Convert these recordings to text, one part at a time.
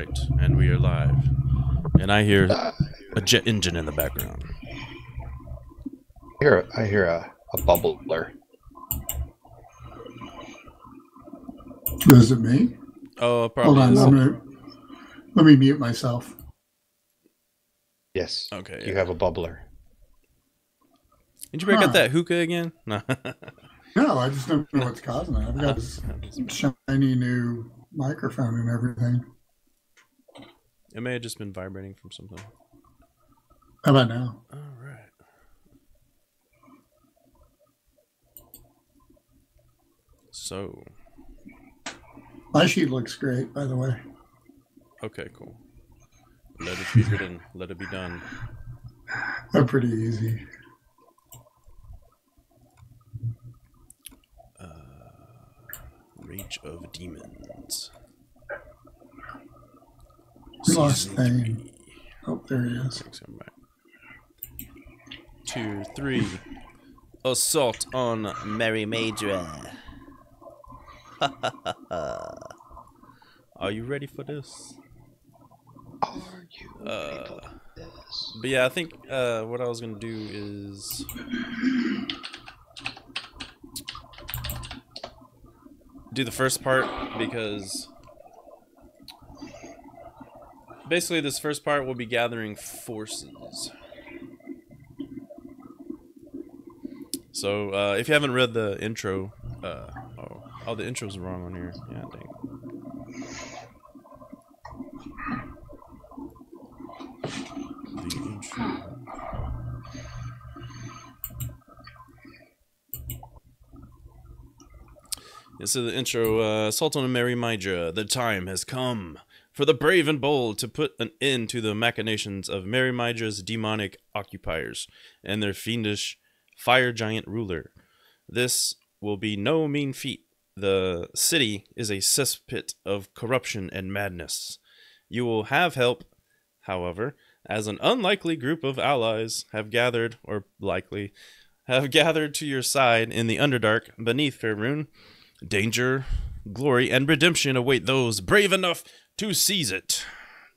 right, and we are live. And I hear a jet engine in the background. I hear a bubbler. Is it me? Oh, probably. Hold on, let me mute myself. Yes. Okay. You have a bubbler. Did you break out that hookah again? No. No, I just don't know what's causing it. I've got this shiny new microphone and everything. It may have just been vibrating from something. How about now? All right. So. My sheet looks great, by the way. Okay, cool. Let it be written. Let it be done. Pretty easy. Rage of Demons. We lost Thane. Oh, there he is. 2, 3. Assault on Maerimydra. Are you ready for this? Are you ready for this? But yeah, I think what I was gonna do is do the first part, because basically this first part will be gathering forces. So if you haven't read the intro, oh, the intro's wrong on here. Yeah, dang. The intro. Yeah, so the intro, Assault on Maerimydra, the time has come for the brave and bold to put an end to the machinations of Maerimydra's demonic occupiers and their fiendish fire giant ruler. This will be no mean feat. The city is a cesspit of corruption and madness. You will have help, however, as an unlikely group of allies have gathered, or likely, have gathered to your side in the Underdark beneath Faerûn. Danger, glory, and redemption await those brave enough to seize it.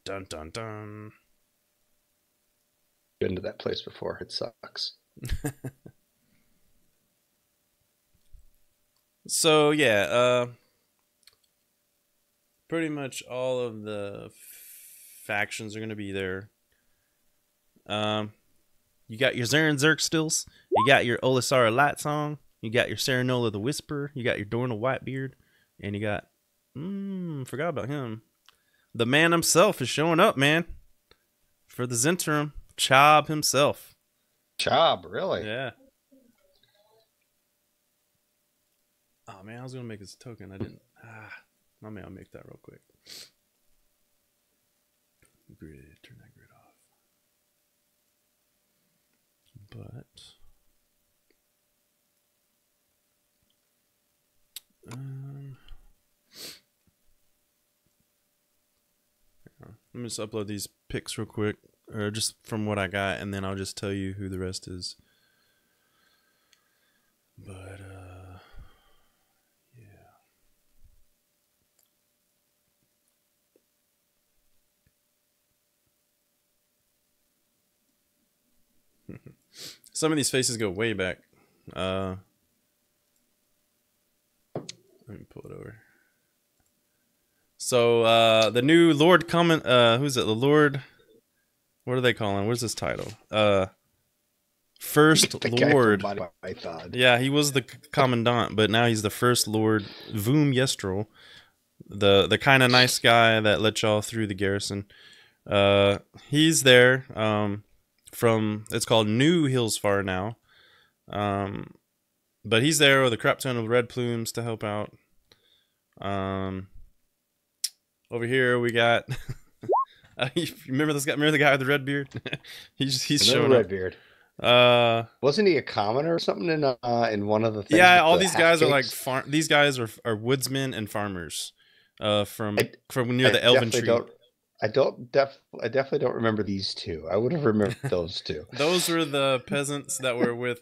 Dun dun dun. Been to that place before. It sucks. So yeah, pretty much all of the factions are gonna be there. You got your Zern Zerkstills, you got your Olisara Lightsong, you got your Serenola the Whisperer, you got your Dorna Whitebeard, and you got forgot about him. The man himself is showing up, man. For the Zentrum, Chob himself. Chob, really? Yeah. Oh man, I was gonna make this token. I didn't. I mean, I'll make that real quick. Grid, turn that grid off. But let me just upload these pics real quick, or just from what I got, and then I'll just tell you who the rest is. But some of these faces go way back. Let me pull it over. So the new Lord who's it? The Lord, what are they calling? What's his title? First Lord. Yeah, he was the commandant, but now he's the First Lord Voom Yestrel, the kind of nice guy that let y'all through the garrison. He's there. It's called New Hillsfar now. But he's there with a crap ton of red plumes to help out. Over here we got you remember this guy? Remember the guy with the red beard? he's showing red up. Beard. Wasn't he a commoner or something in one of the things? Yeah, all these guys are like these guys are woodsmen and farmers. From near the Elven Tree. I definitely don't remember these two. I would have remembered those two. Those were the peasants that were with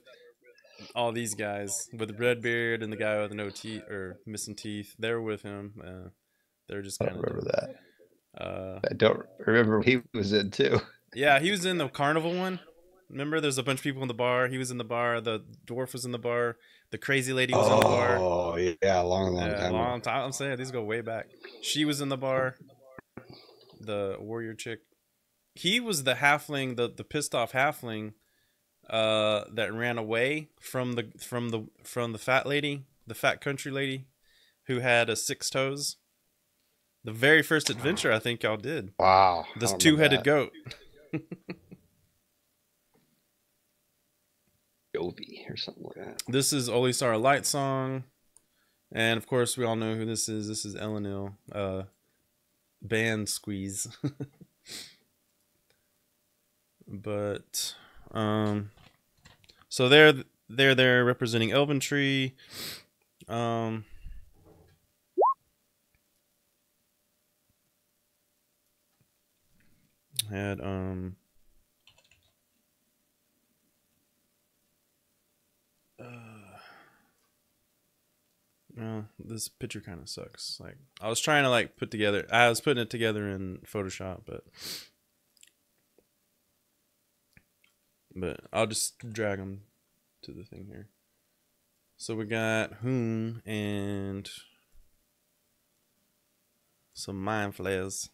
all these guys with Redbeard and the guy with no teeth or missing teeth. They were with him. They're just kind of remember that. I don't remember what he was in too. Yeah, he was in the carnival one. Remember, there's a bunch of people in the bar. He was in the bar. The dwarf was in the bar. The crazy lady was in the bar. Oh yeah, long Yeah, time ago. long time. I'm saying these go way back. She was in the bar. The warrior chick. He was the halfling, the pissed off halfling, that ran away from the fat lady, the fat country lady, who had 6 toes. The very first adventure I think y'all did. Wow. This 2-headed goat. Jovi or something like that. This is Olisar Light Song. And of course we all know who this is. This is Elenil. Band Squeeze. But so they're representing Elventree. Had well, this picture kind of sucks. Like, I was trying to like I was putting it together in Photoshop, but I'll just drag them to the thing here. So we got Hoon and some mind flares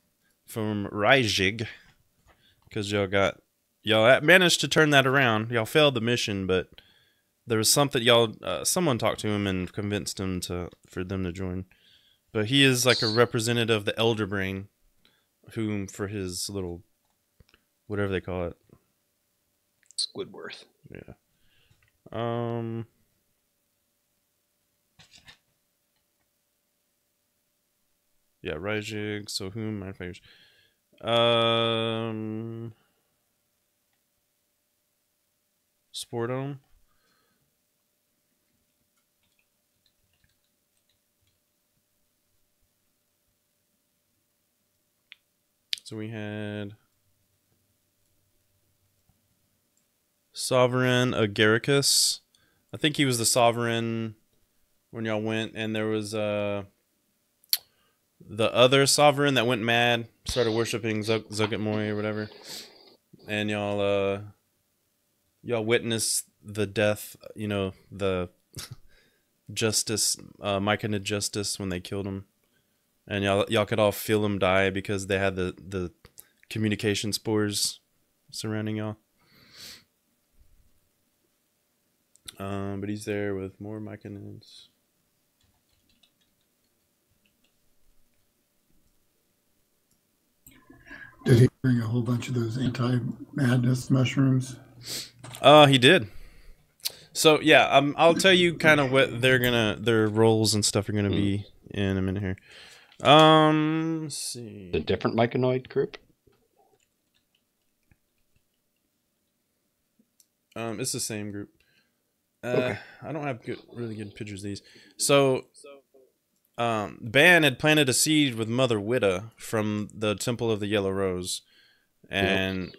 from Reijig, because y'all managed to turn that around. Y'all failed the mission, but there was something someone talked to him and convinced him for them to join. But he is like a representative of the Elder Brain, whom for his little whatever they call it. Squidworth. Yeah. Yeah, Raijig, so whom my fingers. Sportome. So we had Sovereign Agaricus. I think he was the Sovereign when y'all went, and there was the other Sovereign that went mad, started worshiping Zugatmoy or whatever, and y'all witnessed the death. You know, the justice, Myconid justice, when they killed him, and y'all could all feel him die because they had the communication spores surrounding y'all. But he's there with more Myconids. Did he bring a whole bunch of those anti-madness mushrooms? He did. So yeah, I'll tell you kind of what their roles and stuff are gonna be in a minute here. Let's see. The different myconoid group. It's the same group. Okay. I don't have really good pictures of these. So, Ban had planted a seed with Mother Witta from the Temple of the Yellow Rose, and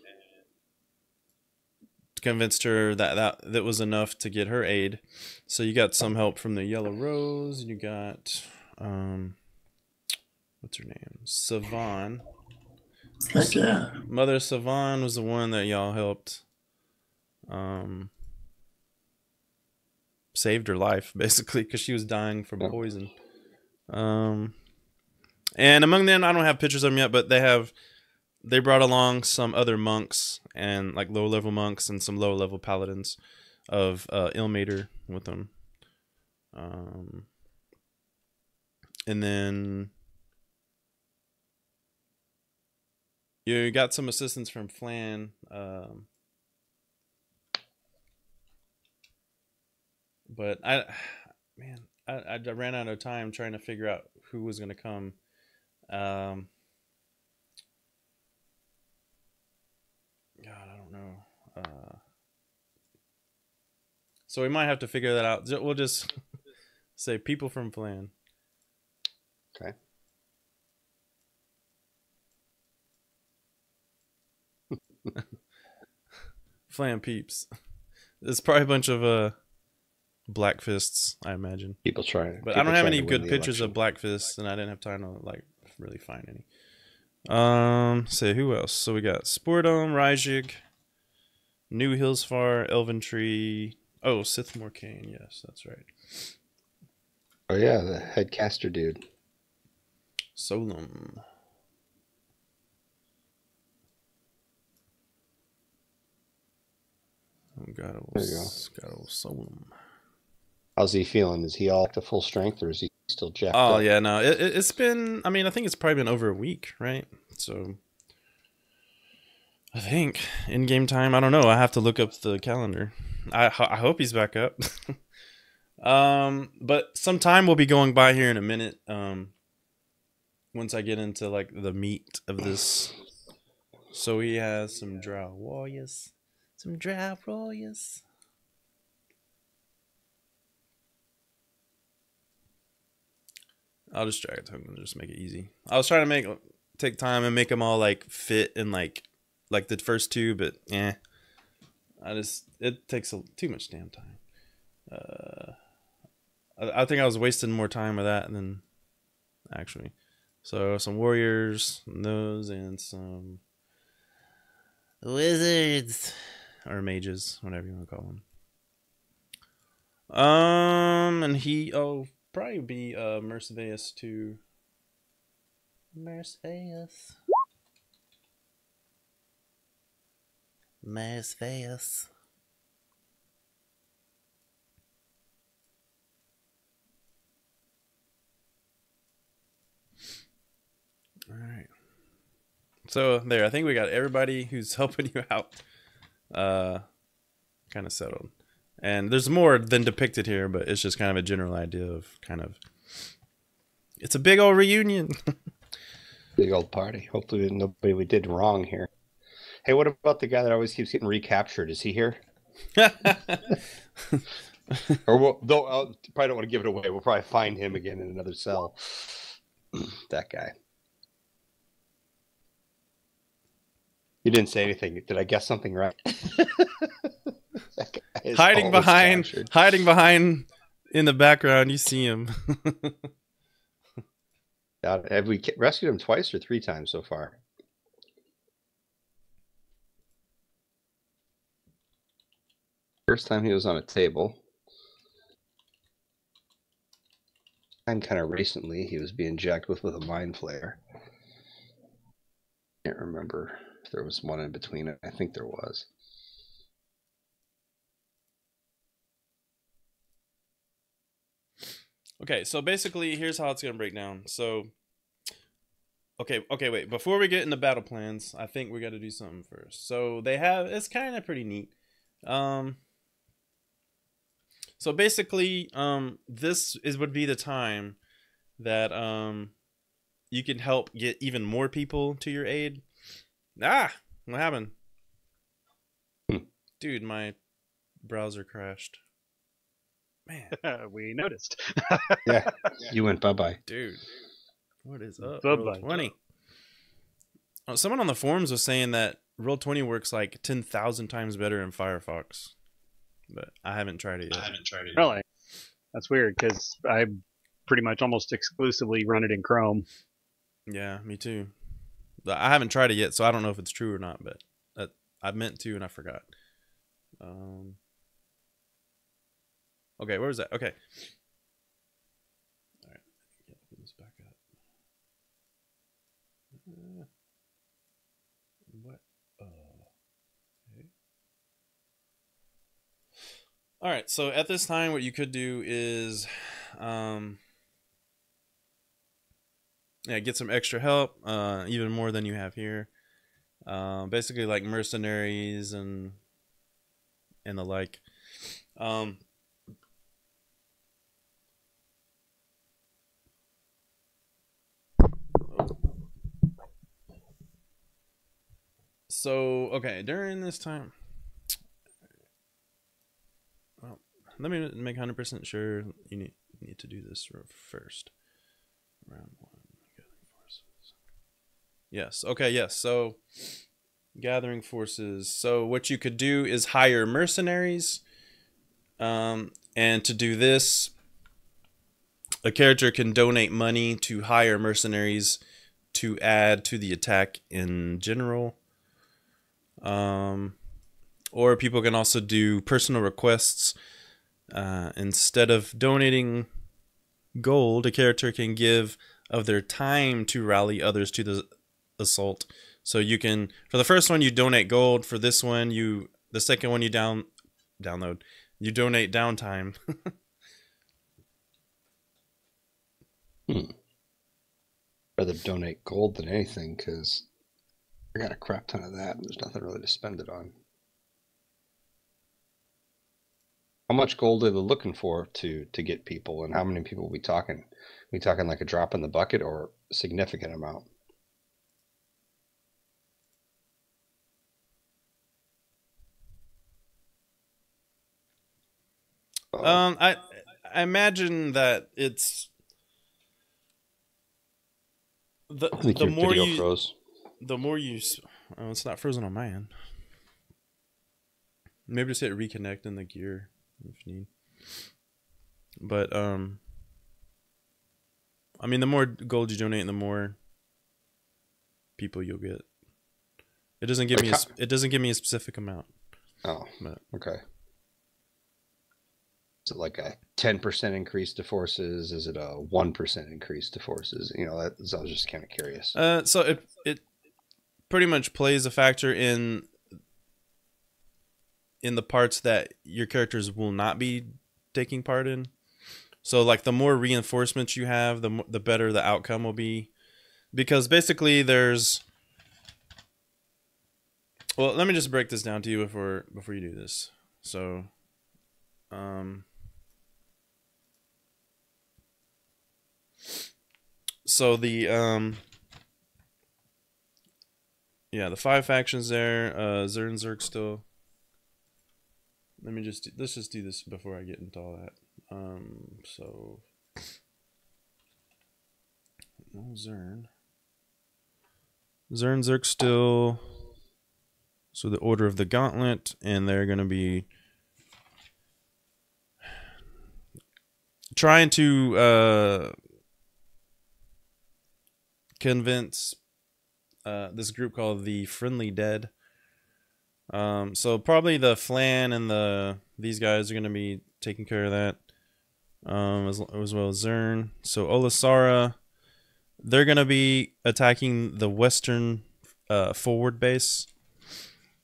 convinced her that was enough to get her aid. So you got some help from the Yellow Rose. You got what's her name? Savan. Heck yeah. Mother Savan was the one that y'all helped. Saved her life basically because she was dying from poison. And among them, I don't have pictures of them yet, but they brought along some other monks and like low level monks and some low level paladins of Ilmater with them. And then you got some assistance from Flan. But I ran out of time trying to figure out who was going to come. God, I don't know. So we might have to figure that out. We'll just say people from Flan. Okay. Flan peeps. There's probably a bunch of Black Fists, I imagine. But I don't have any good pictures of Black Fists, and I didn't have time to like really find any. Say who else? So we got Spordome, Rajig, New Hillsfar, Elven Tree. Oh, Sithmore Kane. Yes, that's right. Oh yeah, the head caster dude. Solum. Oh God, There you go. got old Solum. How's he feeling? Is he all up to full strength, or is he still jacked Oh up? yeah, no, it's been. I mean, I think it's probably been over a week, right? So I think in game time. I don't know. I have to look up the calendar. I hope he's back up. But some time will be going by here in a minute. Once I get into like the meat of this. So he has some drow warriors. Some drow warriors. I'll just drag a token and just make it easy. I was trying to take time and make them all like fit and like the first two, but it takes too much damn time. I think I was wasting more time with that than actually. So some warriors, those, and some wizards or mages, whatever you want to call them. And he probably be Mercedes too. Mercedes. All right. So there, I think we got everybody who's helping you out kind of settled. And there's more than depicted here, but it's just kind of a general idea of kind of it's a big old reunion. Big old party. Hopefully nobody we did wrong here. Hey, what about the guy that always keeps getting recaptured? Is he here? Or though I probably don't want to give it away. We'll probably find him again in another cell. That guy. You didn't say anything. Did I guess something right? hiding behind in the background, you see him. Have we rescued him twice or 3 times so far? First time he was on a table. And kind of recently he was being jacked with a mind flayer. Can't remember if there was one in between it. I think there was. Okay, so basically here's how it's gonna break down. So okay, wait. Before we get into battle plans, I think we gotta do something first. So it's kind of pretty neat. So basically, this would be the time that you can help get even more people to your aid. What happened? Dude, my browser crashed. Man, we noticed. Yeah, you went bye-bye. Dude, what is up? Bye-bye. Roll20. Oh, someone on the forums was saying that Roll20 works like 10,000 times better in Firefox. But I haven't tried it yet. Really? That's weird because I pretty much almost exclusively run it in Chrome. Yeah, me too. I haven't tried it yet, so I don't know if it's true or not, but I meant to and I forgot. Okay, where was that? Okay. All right. Get this back up. What? Okay. All right, so at this time, what you could do is, get some extra help, even more than you have here. Basically, like mercenaries and the like. So okay, during this time. Let me make 100% sure you need to do this first. Round 1, gathering forces. Yes. Okay. Yes. So gathering forces. So what you could do is hire mercenaries. And to do this, a character can donate money to hire mercenaries to add to the attack in general. Or people can also do personal requests. Instead of donating gold, a character can give of their time to rally others to the assault. So you can, for the first one, you donate gold. For this one, the second one, you download. You donate downtime. Rather donate gold than anything, because I got a crap ton of that, and there's nothing really to spend it on. How much gold are they looking for to get people, and how many people are we talking? We talking like a drop in the bucket or a significant amount? I imagine that it's the I think the your more video you froze. the more you oh, it's not frozen on my end. Maybe just hit reconnect in the gear if you need. But I mean, the more gold you donate, the more people you'll get. It doesn't give me a specific amount. Oh, But okay. Is it like a 10% increase to forces? Is it a 1% increase to forces? You know, I was just kind of curious. So it pretty much plays a factor in the parts that your characters will not be taking part in. So like the more reinforcements you have, the better the outcome will be, because basically there's. Well, let me just break this down to you before you do this. So, the 5 factions there. Zern Zerk still. Let's just do this before I get into all that. So Zern Zerk still. So the Order of the Gauntlet, and they're going to be trying to convince this group called the Friendly Dead. So probably the Flan and these guys are going to be taking care of that, as well as Zern. So Olisara, they're going to be attacking the western forward base.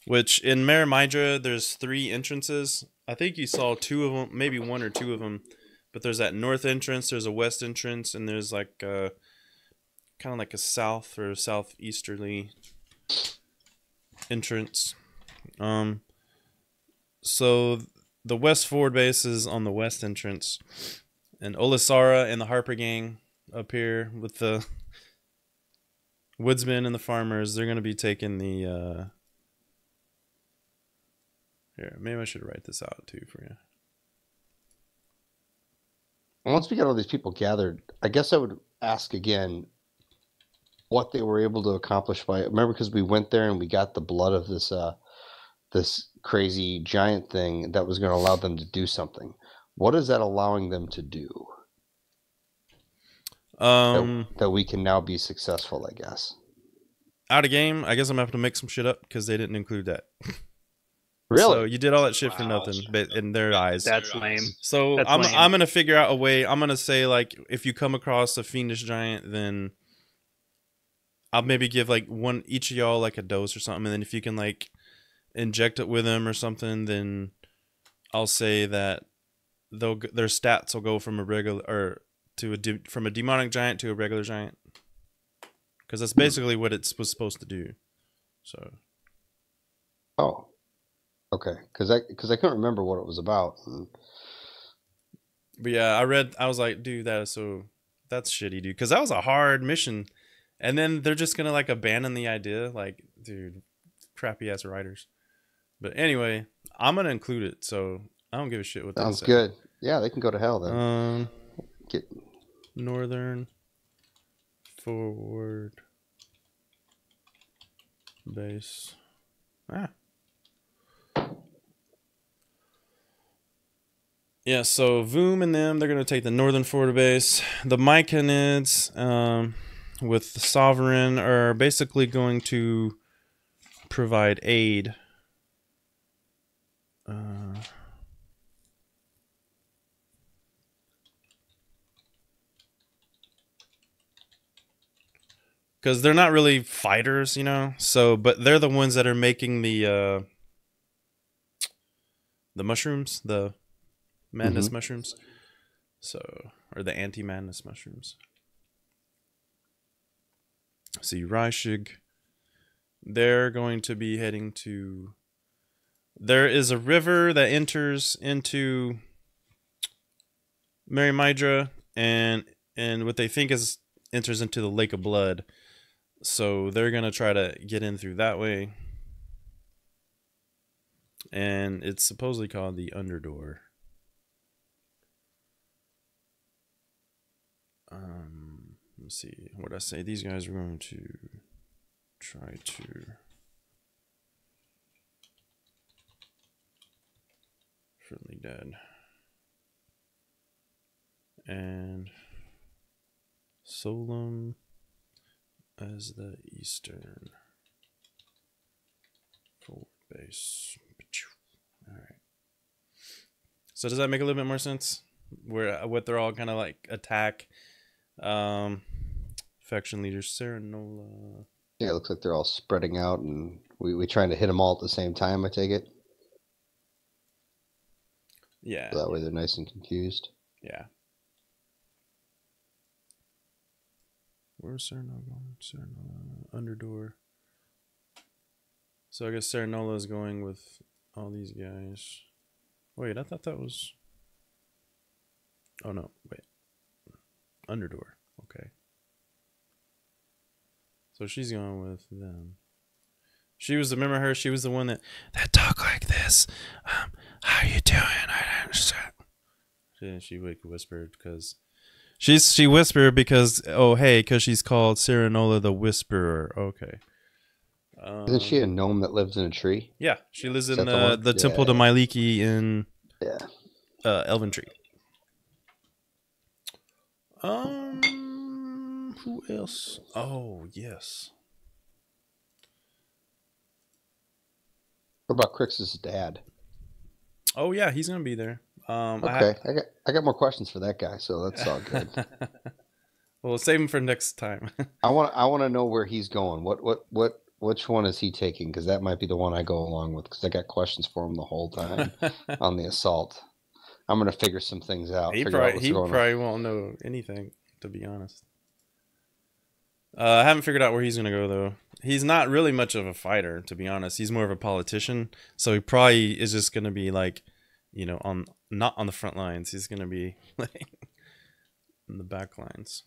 Which in Maerimydra, there's 3 entrances. I think you saw 2 of them, maybe 1 or 2 of them. But there's that north entrance, there's a west entrance, and there's like kind of like a south or southeasterly entrance. So the west forward base is on the west entrance, and Olisara and the Harper gang up here with the woodsmen and the farmers, they're going to be taking the. Here, maybe I should write this out too for you. Once we got all these people gathered, I guess I would ask again what they were able to accomplish by. Remember, because we went there and we got the blood of this crazy giant thing that was going to allow them to do something. What is that allowing them to do? That we can now be successful, I guess. Out of game, I guess I'm gonna have to make some shit up because they didn't include that. Really? So you did all that shit for nothing in their eyes. That's lame. So That's I'm lame. gonna figure out a way. I'm gonna say, like, if you come across a fiendish giant, then I'll maybe give like each of y'all like a dose or something, and then if you can like inject it with them or something, then I'll say that their stats will go from a regular from a demonic giant to a regular giant, because that's basically what it was supposed to do. So. Oh. Okay, because I couldn't remember what it was about. But yeah, I was like, dude, that's shitty, dude, because that was a hard mission, and then they're just gonna like abandon the idea, like, dude, crappy ass writers. But anyway, I'm gonna include it, so I don't give a shit what. Sounds good. Yeah, they can go to hell then. Get northern forward base. Yeah, so Voom and them, they're going to take the northern forward base. The Myconids, with the Sovereign are basically going to provide aid. Because they're not really fighters, you know. So, but they're the ones that are making the mushrooms, the madness mushrooms. So, or the anti-madness mushrooms. See, Raishig, they're going to be heading to. There is a river that enters into Maerimydra, and what they think is enters into the Lake of Blood. So they're gonna try to get in through that way, and it's supposedly called the Underdark. Let's see what I say. These guys are going to try to friendly dead and Solum as the eastern forward base. All right. So does that make a little bit more sense? Where what they're all kind of like attack, faction leaders, Serenola. Yeah, it looks like they're all spreading out, and we trying to hit them all at the same time. I take it. Yeah. So that way they're nice and confused. Yeah. Where's Serenola going? Serenola, Underdark. So I guess Serenola is going with all these guys. Wait, I thought that was. Oh no! Wait. Underdark. Okay. So she's going with them. She was. Remember her? She was the one that talk like this. How you doing? I don't understand. She whispered because. She whispered because because she's called Serenola the Whisperer. Okay. Isn't she a gnome that lives in a tree? Yeah, she lives in the Temple to Myliki in Elven Tree. Who else? Oh yes. What about Crix's dad? Oh yeah, he's gonna be there. Okay, I got more questions for that guy, so that's all good. Well, save him for next time. I want to know where he's going. Which one is he taking? Because that might be the one I go along with. Because I got questions for him the whole time on the assault. I'm gonna figure some things out. He probably won't know anything, to be honest. I haven't figured out where he's gonna go though. He's not really much of a fighter, to be honest. He's more of a politician, so he probably is just gonna be like, you know, not on the front lines. He's gonna be like in the back lines.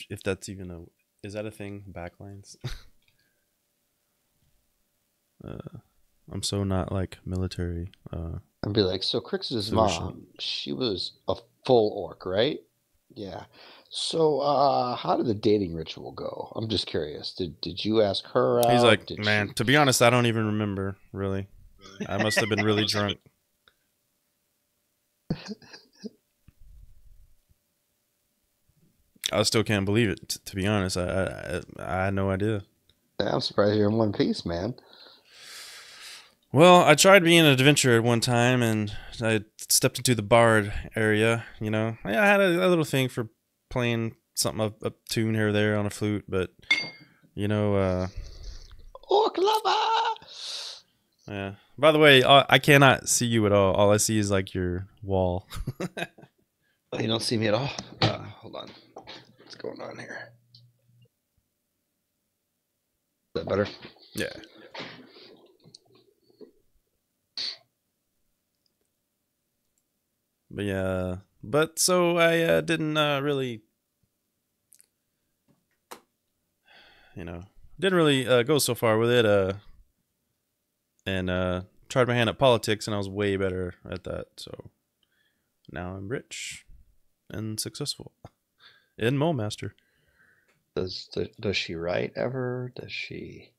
If that's even is that a thing? Backlines. I'm so not like military. I'd be like, so Crix's mom, she was a full orc, right? Yeah. So how did the dating ritual go? I'm just curious. Did you ask her out? He's like, man, to be honest, I don't even remember, really. I must have been really drunk. I still can't believe it, to be honest. I had no idea. Yeah, I'm surprised you're in one piece, man. Well, I tried being an adventurer at one time, and I stepped into the bard area, you know. I had a little thing for playing something a tune here or there on a flute, but, you know... Orc lover! Yeah. By the way, I cannot see you at all. All I see is, like, your wall. Oh, you don't see me at all? Hold on. What's going on here? Is that better? Yeah. But yeah, so I didn't really, you know, didn't really go so far with it, and tried my hand at politics, and I was way better at that. So now I'm rich and successful in Mole Master. Does she write ever? Does she?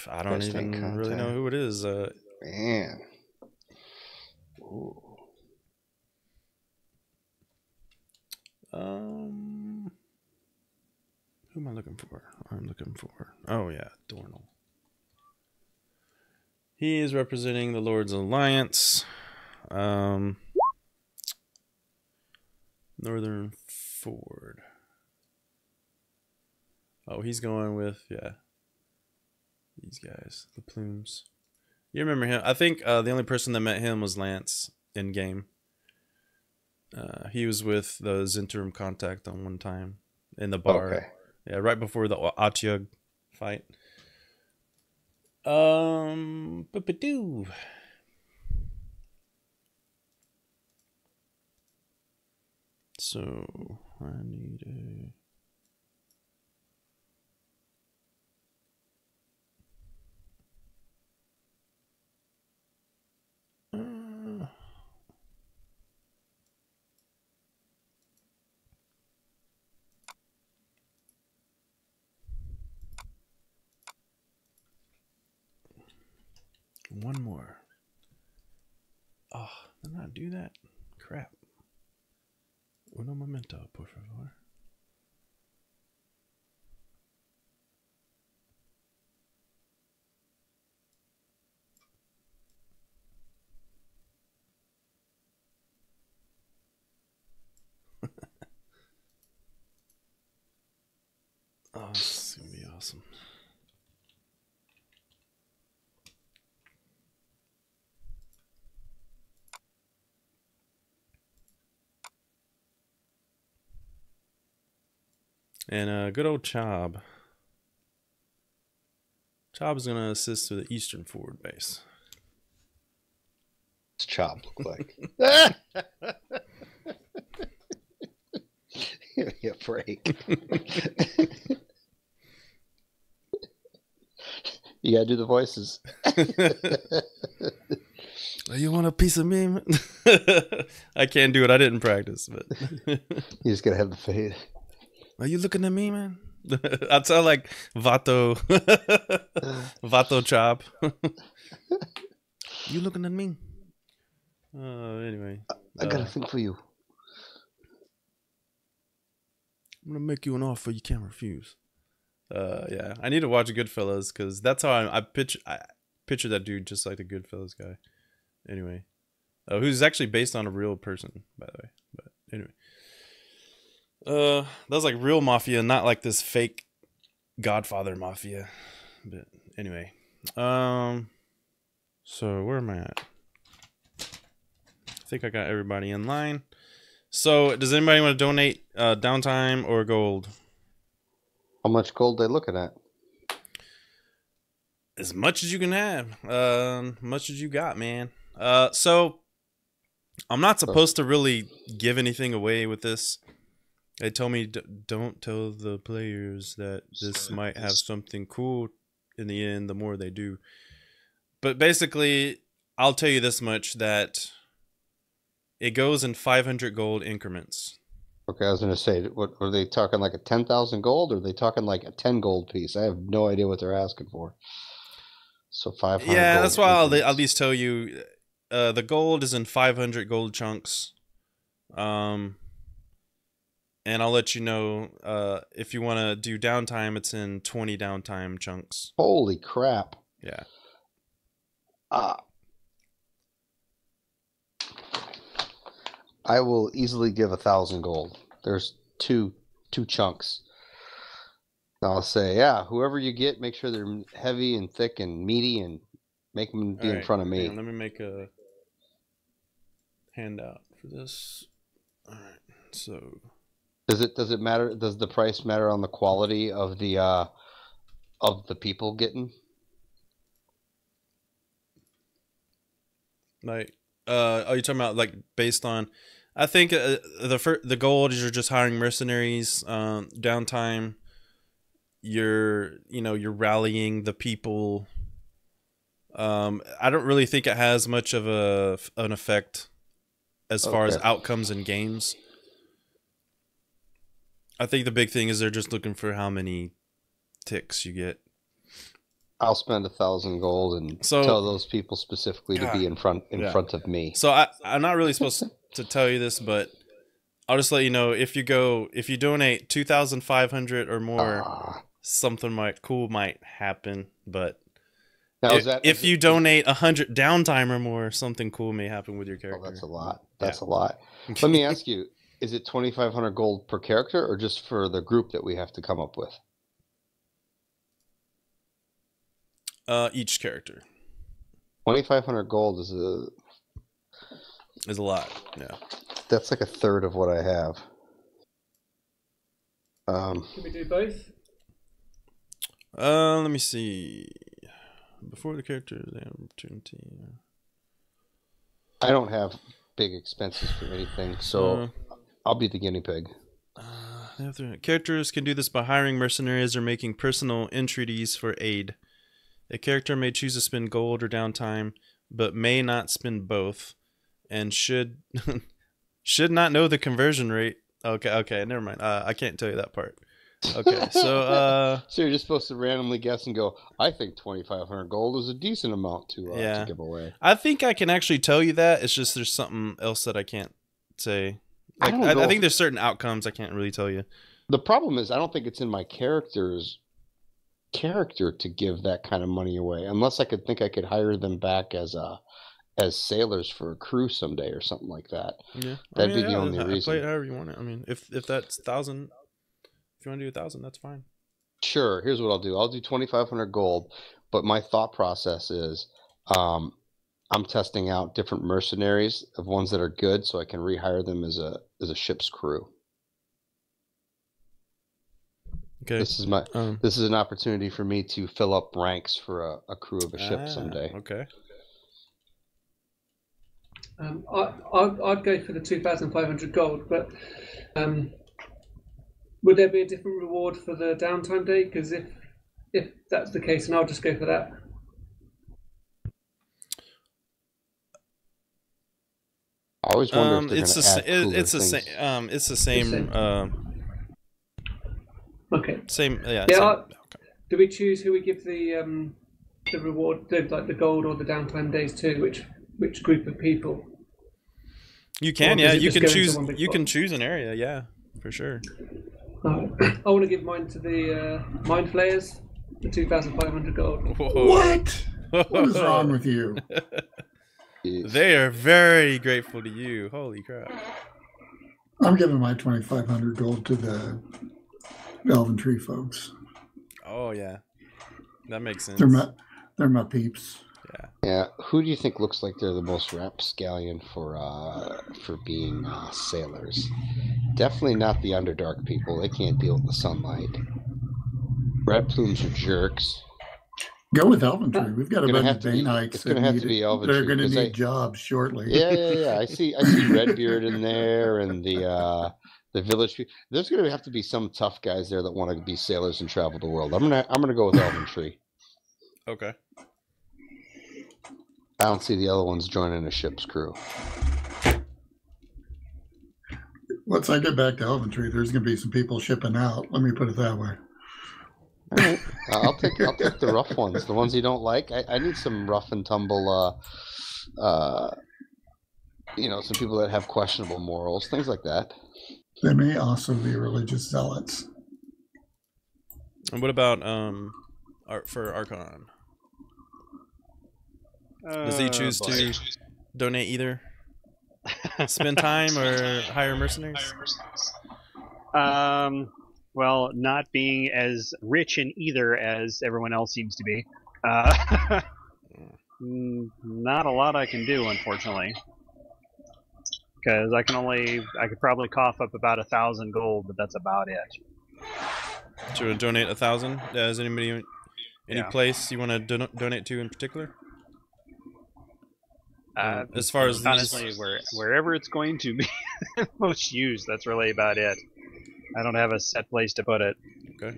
I don't even really know who it is. Man. Ooh. Who am I looking for? I'm looking for. Oh yeah, Dornell. He is representing the Lord's Alliance. Northern Ford. Oh, he's going with, yeah, these guys, the Plumes. You remember him? I think the only person that met him was Lance in game. He was with the Zentrum contact on one time in the bar. Okay. Yeah, right before the Atyug fight. Boop-a-doo. So I need a. One more. Oh, did I do that? Crap. Uno momento, por favor. Oh, this is gonna be awesome. And good old Chob. Chob is gonna assist to the Eastern Forward base. What's Chop look like? Give me a break. You gotta do the voices. You want a piece of me? I can't do it. I didn't practice, but You just gotta have the fade. are you looking at me, man? I sound like Vato. Vato Chop. You looking at me? Anyway. I got a thing for you. I'm gonna make you an offer you can't refuse. Yeah, I need to watch Goodfellas because that's how I picture that dude just like the Goodfellas guy. Anyway, who's actually based on a real person, by the way. But anyway, that was like real mafia, not like this fake Godfather mafia. But anyway, so where am I at? I think I got everybody in line. So, does anybody want to donate downtime or gold? How much gold they looking at? As much as you can have. Much as you got, man. So, I'm not supposed to really give anything away with this. They told me don't tell the players that this might have something cool in the end, the more they do. But basically, I'll tell you this much, that it goes in 500 gold increments. Okay, I was gonna say, what are they talking, like a 10,000 gold, or are they talking like a 10 gold piece? I have no idea what they're asking for. So 500. Yeah, gold that's why I'll increments. at least tell you. The gold is in 500 gold chunks. And I'll let you know if you want to do downtime, it's in 20 downtime chunks. Holy crap! Yeah. I will easily give 1,000 gold. There's two chunks. I'll say, yeah, whoever you get, make sure they're heavy and thick and meaty, and make them be in front of me. Hang on, let me make a handout for this. All right. So Does it matter? Does the price matter on the quality of the people getting? like are you talking about like based on, I think the gold is you're just hiring mercenaries. Downtime, you're rallying the people. I don't really think it has much of an effect as far as outcomes in games. I think the big thing is they're just looking for how many ticks you get. I'll spend 1,000 gold and tell those people specifically to be in front of me. So I'm not really supposed to tell you this, but I'll just let you know if you donate 2,500 or more, something cool might happen. But now if you donate 100 downtime or more, something cool may happen with your character. Oh, that's a lot. That's a lot. Let me ask you: is it 2,500 gold per character, or just for the group that we have to come up with? Each character. 2,500 gold is a lot. Yeah. That's like a third of what I have. Can we do both? Let me see. Before the character, the opportunity. I don't have big expenses for anything, so I'll be the guinea pig. Characters can do this by hiring mercenaries or making personal entreaties for aid. A character may choose to spend gold or downtime, but may not spend both, and should not know the conversion rate. Okay, never mind. I can't tell you that part. Okay, so so you're just supposed to randomly guess and go, I think 2,500 gold is a decent amount to give away. I think I can actually tell you that. It's just there's something else that I can't say. Like, I think there's certain outcomes I can't really tell you. The problem is I don't think it's in my character's character to give that kind of money away, unless I could hire them back as sailors for a crew someday or something like that. Yeah, that'd be the only reason. Play it however you want it. I mean, if that's 1,000, if you want to do 1,000, that's fine. Sure. Here's what I'll do. I'll do 2,500 gold, but my thought process is, I'm testing out different mercenaries of ones that are good, so I can rehire them as a ship's crew. Okay. This is an opportunity for me to fill up ranks for a crew of a ship someday. Okay. I'd go for the 2,500 gold, but would there be a different reward for the downtime day? Because if that's the case, then I'll just go for that. I always wonder if it's the same. Okay. Same. Yeah. Okay. Do we choose who we give the reward, like the gold or the downtime days to? Which group of people? You can, you can choose. You can choose an area, yeah, for sure. I want to give mine to the mind flayers, the 2,500 gold. Whoa. What? What is wrong with you? They are very grateful to you. Holy crap! I'm giving my 2,500 gold to the Elven Tree folks. Oh yeah, that makes sense. They're my peeps. Yeah. Who do you think looks like they're the most rapscallion for being sailors? Definitely not the Underdark people. They can't deal with the sunlight. Red plumes are jerks. Go with Elven Tree. We've got a bunch of Baneites. It's going to have to be Elven Tree. They're going to need jobs shortly. Yeah. I see Redbeard in there, and the village people. There's going to have to be some tough guys there that want to be sailors and travel the world. I'm gonna go with Elven Tree. Okay. I don't see the other ones joining a ship's crew. Once I get back to Elven Tree, there's going to be some people shipping out. Let me put it that way. All right. I'll take the rough ones, the ones you don't like. I need some rough and tumble, some people that have questionable morals, things like that. They may also be religious zealots. And what about for Archon? Does he choose to donate either? Spend time or hire mercenaries? Well, not being as rich in either as everyone else seems to be. Not a lot I can do, unfortunately. Because I could probably cough up about 1,000 gold, but that's about it. So to donate 1,000? Is anybody any place you want to donate to in particular? As far as honestly, wherever it's going to be most used, that's really about it. I don't have a set place to put it. Okay.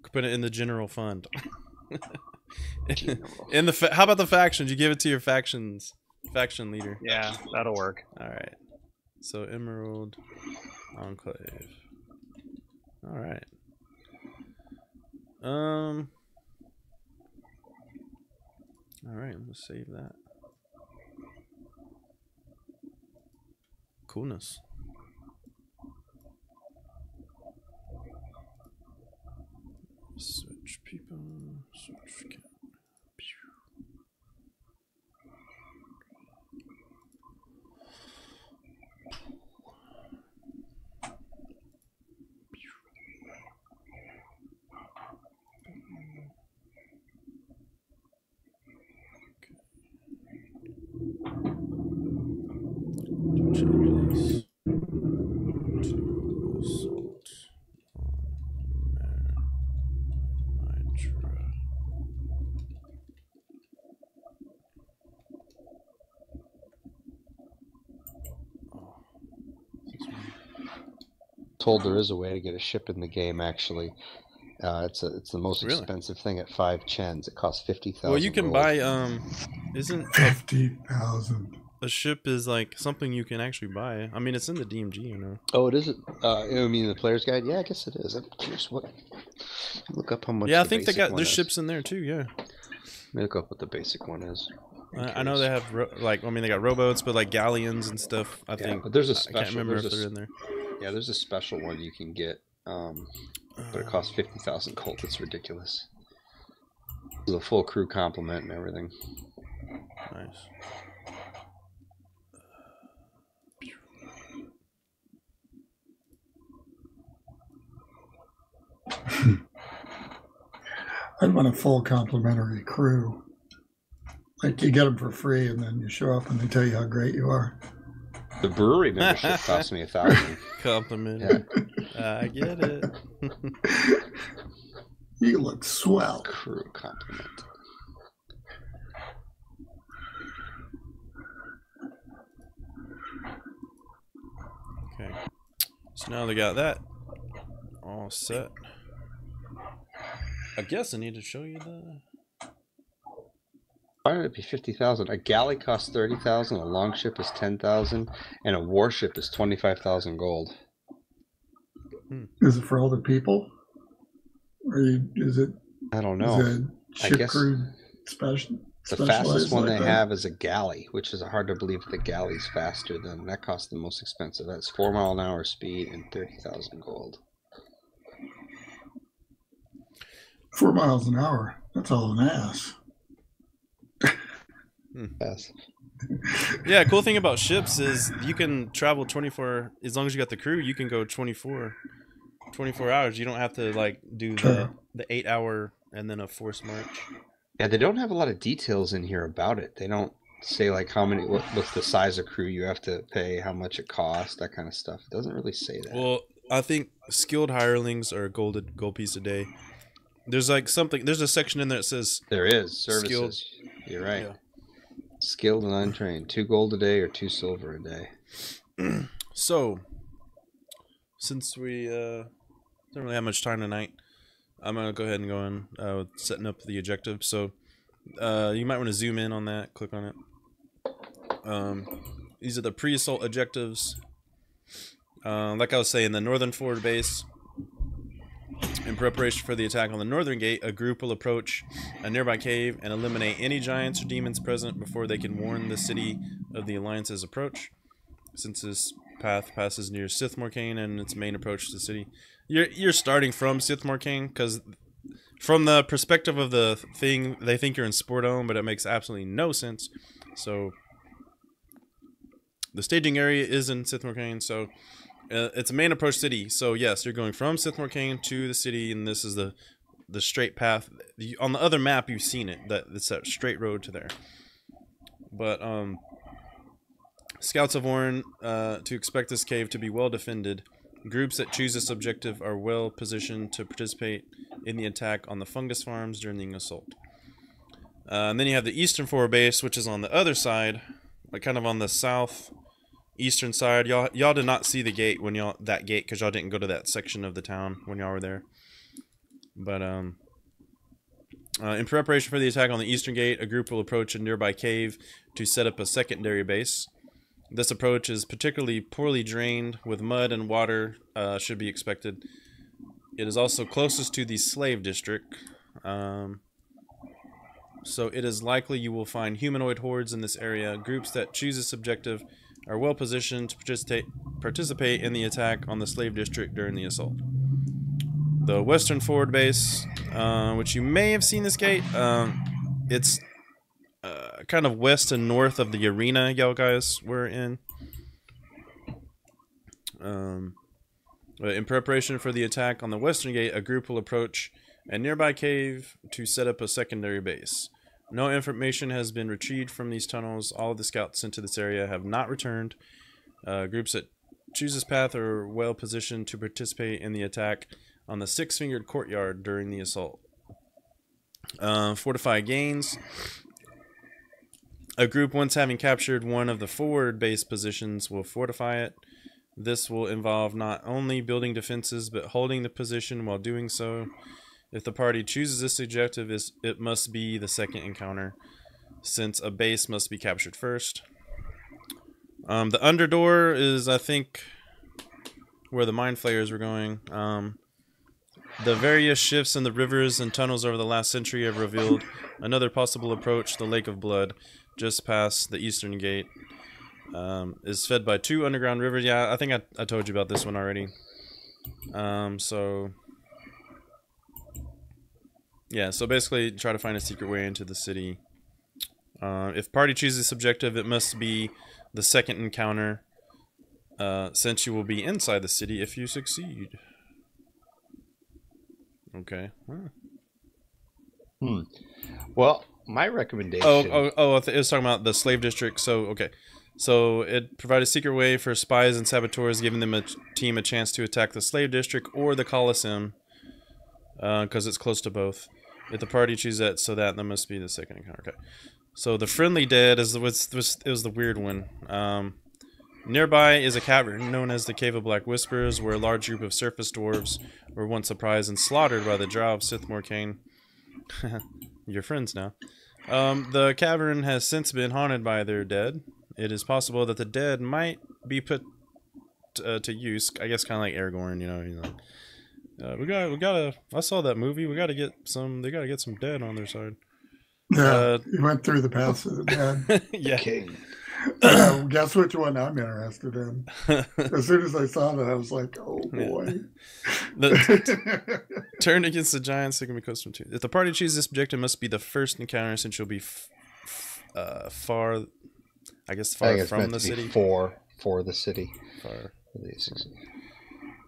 Could put it in the general fund. How about the factions? You give it to your faction leader. Yeah, that'll work. All right. So Emerald Enclave. All right. All right, let's save that. coolness. Switch people. Switch. Changes to assault on Maerimydra. Oh, Told there is a way to get a ship in the game. Actually, it's the most Really? expensive thing at 5 chens. It costs 50,000. well, you can gold. buy isn't 50,000. a ship is like something you can actually buy. I mean, it's in the DMG, you know. Oh, it isn't. I mean, the player's guide. Yeah, I guess it is. I'm curious what. Look up how much. Yeah, I the think they basic got one there's is. ships in there too. Yeah, Let me look up what the basic one is. I know they have like I mean they got rowboats, but like galleons and stuff. I think. But there's a I special. can't remember if there's they're a, in there. Yeah, there's a special one you can get, but it costs 50,000 gold. It's ridiculous. There's a full crew complement and everything. Nice. I'd want a full complimentary crew. Like you get them for free, and then you show up and they tell you how great you are. The brewery membership cost me 1,000. Compliment. I get it. You look swell. Crew compliment. Okay. So now they got that all set. I guess I need to show you the. Why did it be 50,000? A galley costs 30,000, a longship is 10,000, and a warship is 25,000 gold. Is it for older people? Or is it? I don't know. Is it I ship guess crew special? The fastest one like they that? have is a galley, which is hard to believe the galley's faster than that. Costs the most expensive. That's 4 mile an hour speed and 30,000 gold. 4 miles an hour. That's all an ass. Yes. Yeah, cool thing about ships is you can travel 24 as long as you got the crew. You can go 24 hours. You don't have to like do the 8 hour and then a forced march. Yeah, they don't have a lot of details in here about it. They don't say like how many, what's the size of crew you have to pay, how much it costs, that kind of stuff. It doesn't really say that. Well, I think skilled hirelings are gold piece a day. There's like something. There's a section in there that says there is services. skilled. You're right. Yeah. Skilled and untrained. 2 gold a day or 2 silver a day. So, since we don't really have much time tonight, I'm gonna go ahead and go in with setting up the objective. So, you might want to zoom in on that. Click on it. These are the pre-assault objectives. Like I was saying, the northern forward base. In preparation for the attack on the northern gate, a group will approach a nearby cave and eliminate any giants or demons present before they can warn the city of the Alliance's approach. Since this path passes near Sith Morcaine and its main approach to the city, you're starting from Sith Morcaine because from the perspective of the thing, they think you're in Sportdome, but it makes absolutely no sense. So the staging area is in Sith Morcaine, so it's a main approach city. So yes, you're going from Sith Morcaine to the city, and this is the straight path. On the other map, you've seen it. It's that straight road to there. But scouts have warned to expect this cave to be well defended. Groups that choose this objective are well positioned to participate in the attack on the fungus farms during the assault. And then you have the eastern forward base, which is on the other side, like kind of on the southeastern side. Y'all did not see the gate when that gate because y'all didn't go to that section of the town when y'all were there. But in preparation for the attack on the eastern gate, a group will approach a nearby cave to set up a secondary base. This approach is particularly poorly drained, with mud and water should be expected. It is also closest to the slave district, so it is likely you will find humanoid hordes in this area. Groups that choose this objective are well positioned to participate in the attack on the slave district during the assault. The western forward base, which you may have seen this gate, it's kind of west and north of the arena y'all guys were in. In preparation for the attack on the western gate, a group will approach a nearby cave to set up a secondary base. No information has been retrieved from these tunnels. All of the scouts sent to this area have not returned. Groups that choose this path are well positioned to participate in the attack on the six-fingered courtyard during the assault. Fortify gains. A group, once having captured one of the forward base positions, will fortify it. This will involve not only building defenses, but holding the position while doing so. If the party chooses this objective, it must be the second encounter, since a base must be captured first. The underdoor is, I think, where the mind flayers were going. The various shifts in the rivers and tunnels over the last century have revealed another possible approach. The Lake of Blood, just past the eastern gate, is fed by 2 underground rivers. Yeah, I think I told you about this one already. So basically try to find a secret way into the city. If party chooses this objective, it must be the second encounter, since you will be inside the city if you succeed. Okay. Huh. Well, my recommendation... it was talking about the slave district. So, okay. So, it provided a secret way for spies and saboteurs, giving them a team a chance to attack the slave district or the Colosseum, because it's close to both. If the party chooses that must be the second encounter. Okay. So, the friendly dead is was the weird one. Nearby is a cavern known as the Cave of Black Whispers, where a large group of surface dwarves were once surprised and slaughtered by the Drow of Sithmore Kane. Your friends now. The cavern has since been haunted by their dead. It is possible that the dead might be put to use. I guess kind of like Aragorn, you know. We gotta. I saw that movie. We gotta get some. They gotta get some dead on their side. Yeah, you went through the paths of the dead. Yeah. King. Guess which one I'm interested in. As soon as I saw that, I was like, "Oh boy!" Turn against the giants. They can be custom to. If the party chooses this objective, it must be the first encounter, since you'll be far. I guess far from the city. For the city. Far.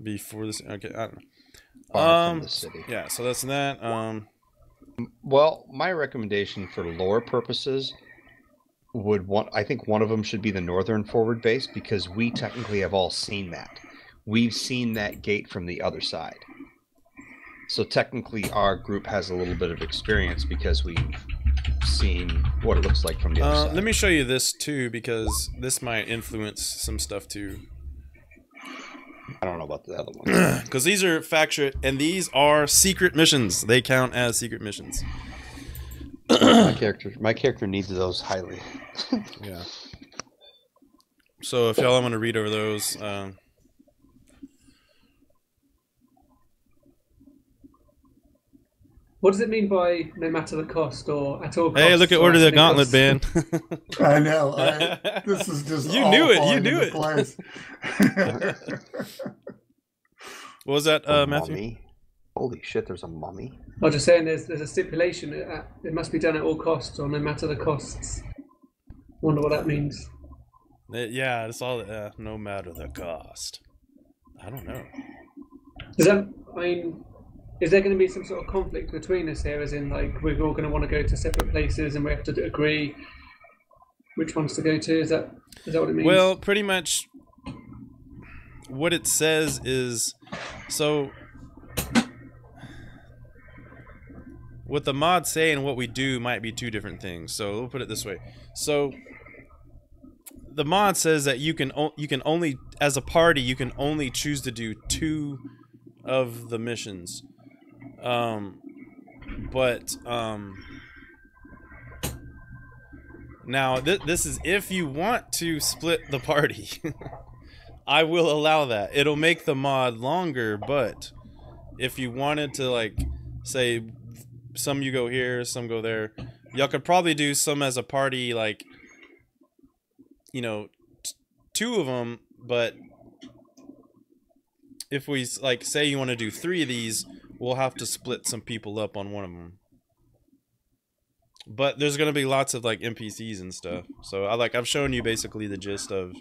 Before the okay, I don't know. Far from the city. Yeah, so that's that. Well, my recommendation for lore purposes I think one of them should be the northern forward base, because we technically have all seen that. We've seen that gate from the other side. So technically our group has a little bit of experience because we've seen what it looks like from the other side. Let me show you this too, because this might influence some stuff too. I don't know about the other ones. Because these are factual, and these are secret missions. They count as secret missions. My character needs those highly. Yeah. So if y'all want to read over those, what does it mean by no matter the cost or at all costs? Hey, look at Order of the Gauntlet, man. I know. This is just you all knew it. You falling knew into it. place. What was that, Matthew? Mummy. Holy shit! There's a mummy. I was just saying, there's a stipulation. It must be done at all costs or no matter the costs. Wonder what that means. Yeah, it's all no matter the cost. I don't know. Does that? I mean, is there going to be some sort of conflict between us here? As in, like, we're all going to want to go to separate places, and we have to agree which ones to go to. Is that what it means? Well, pretty much. What it says is so. What the mods say and what we do might be two different things. So we'll put it this way. So the mod says that you can only, as a party, you can only choose to do 2 of the missions. Now this is if you want to split the party. I will allow that. It'll make the mod longer, but if you wanted to, like, say some you go here, some go there, y'all could probably do some as a party, like, you know, 2 of them, but if we like say you want to do 3 of these, we'll have to split some people up on one of them. But there's gonna be lots of like NPCs and stuff. So I've shown you basically the gist of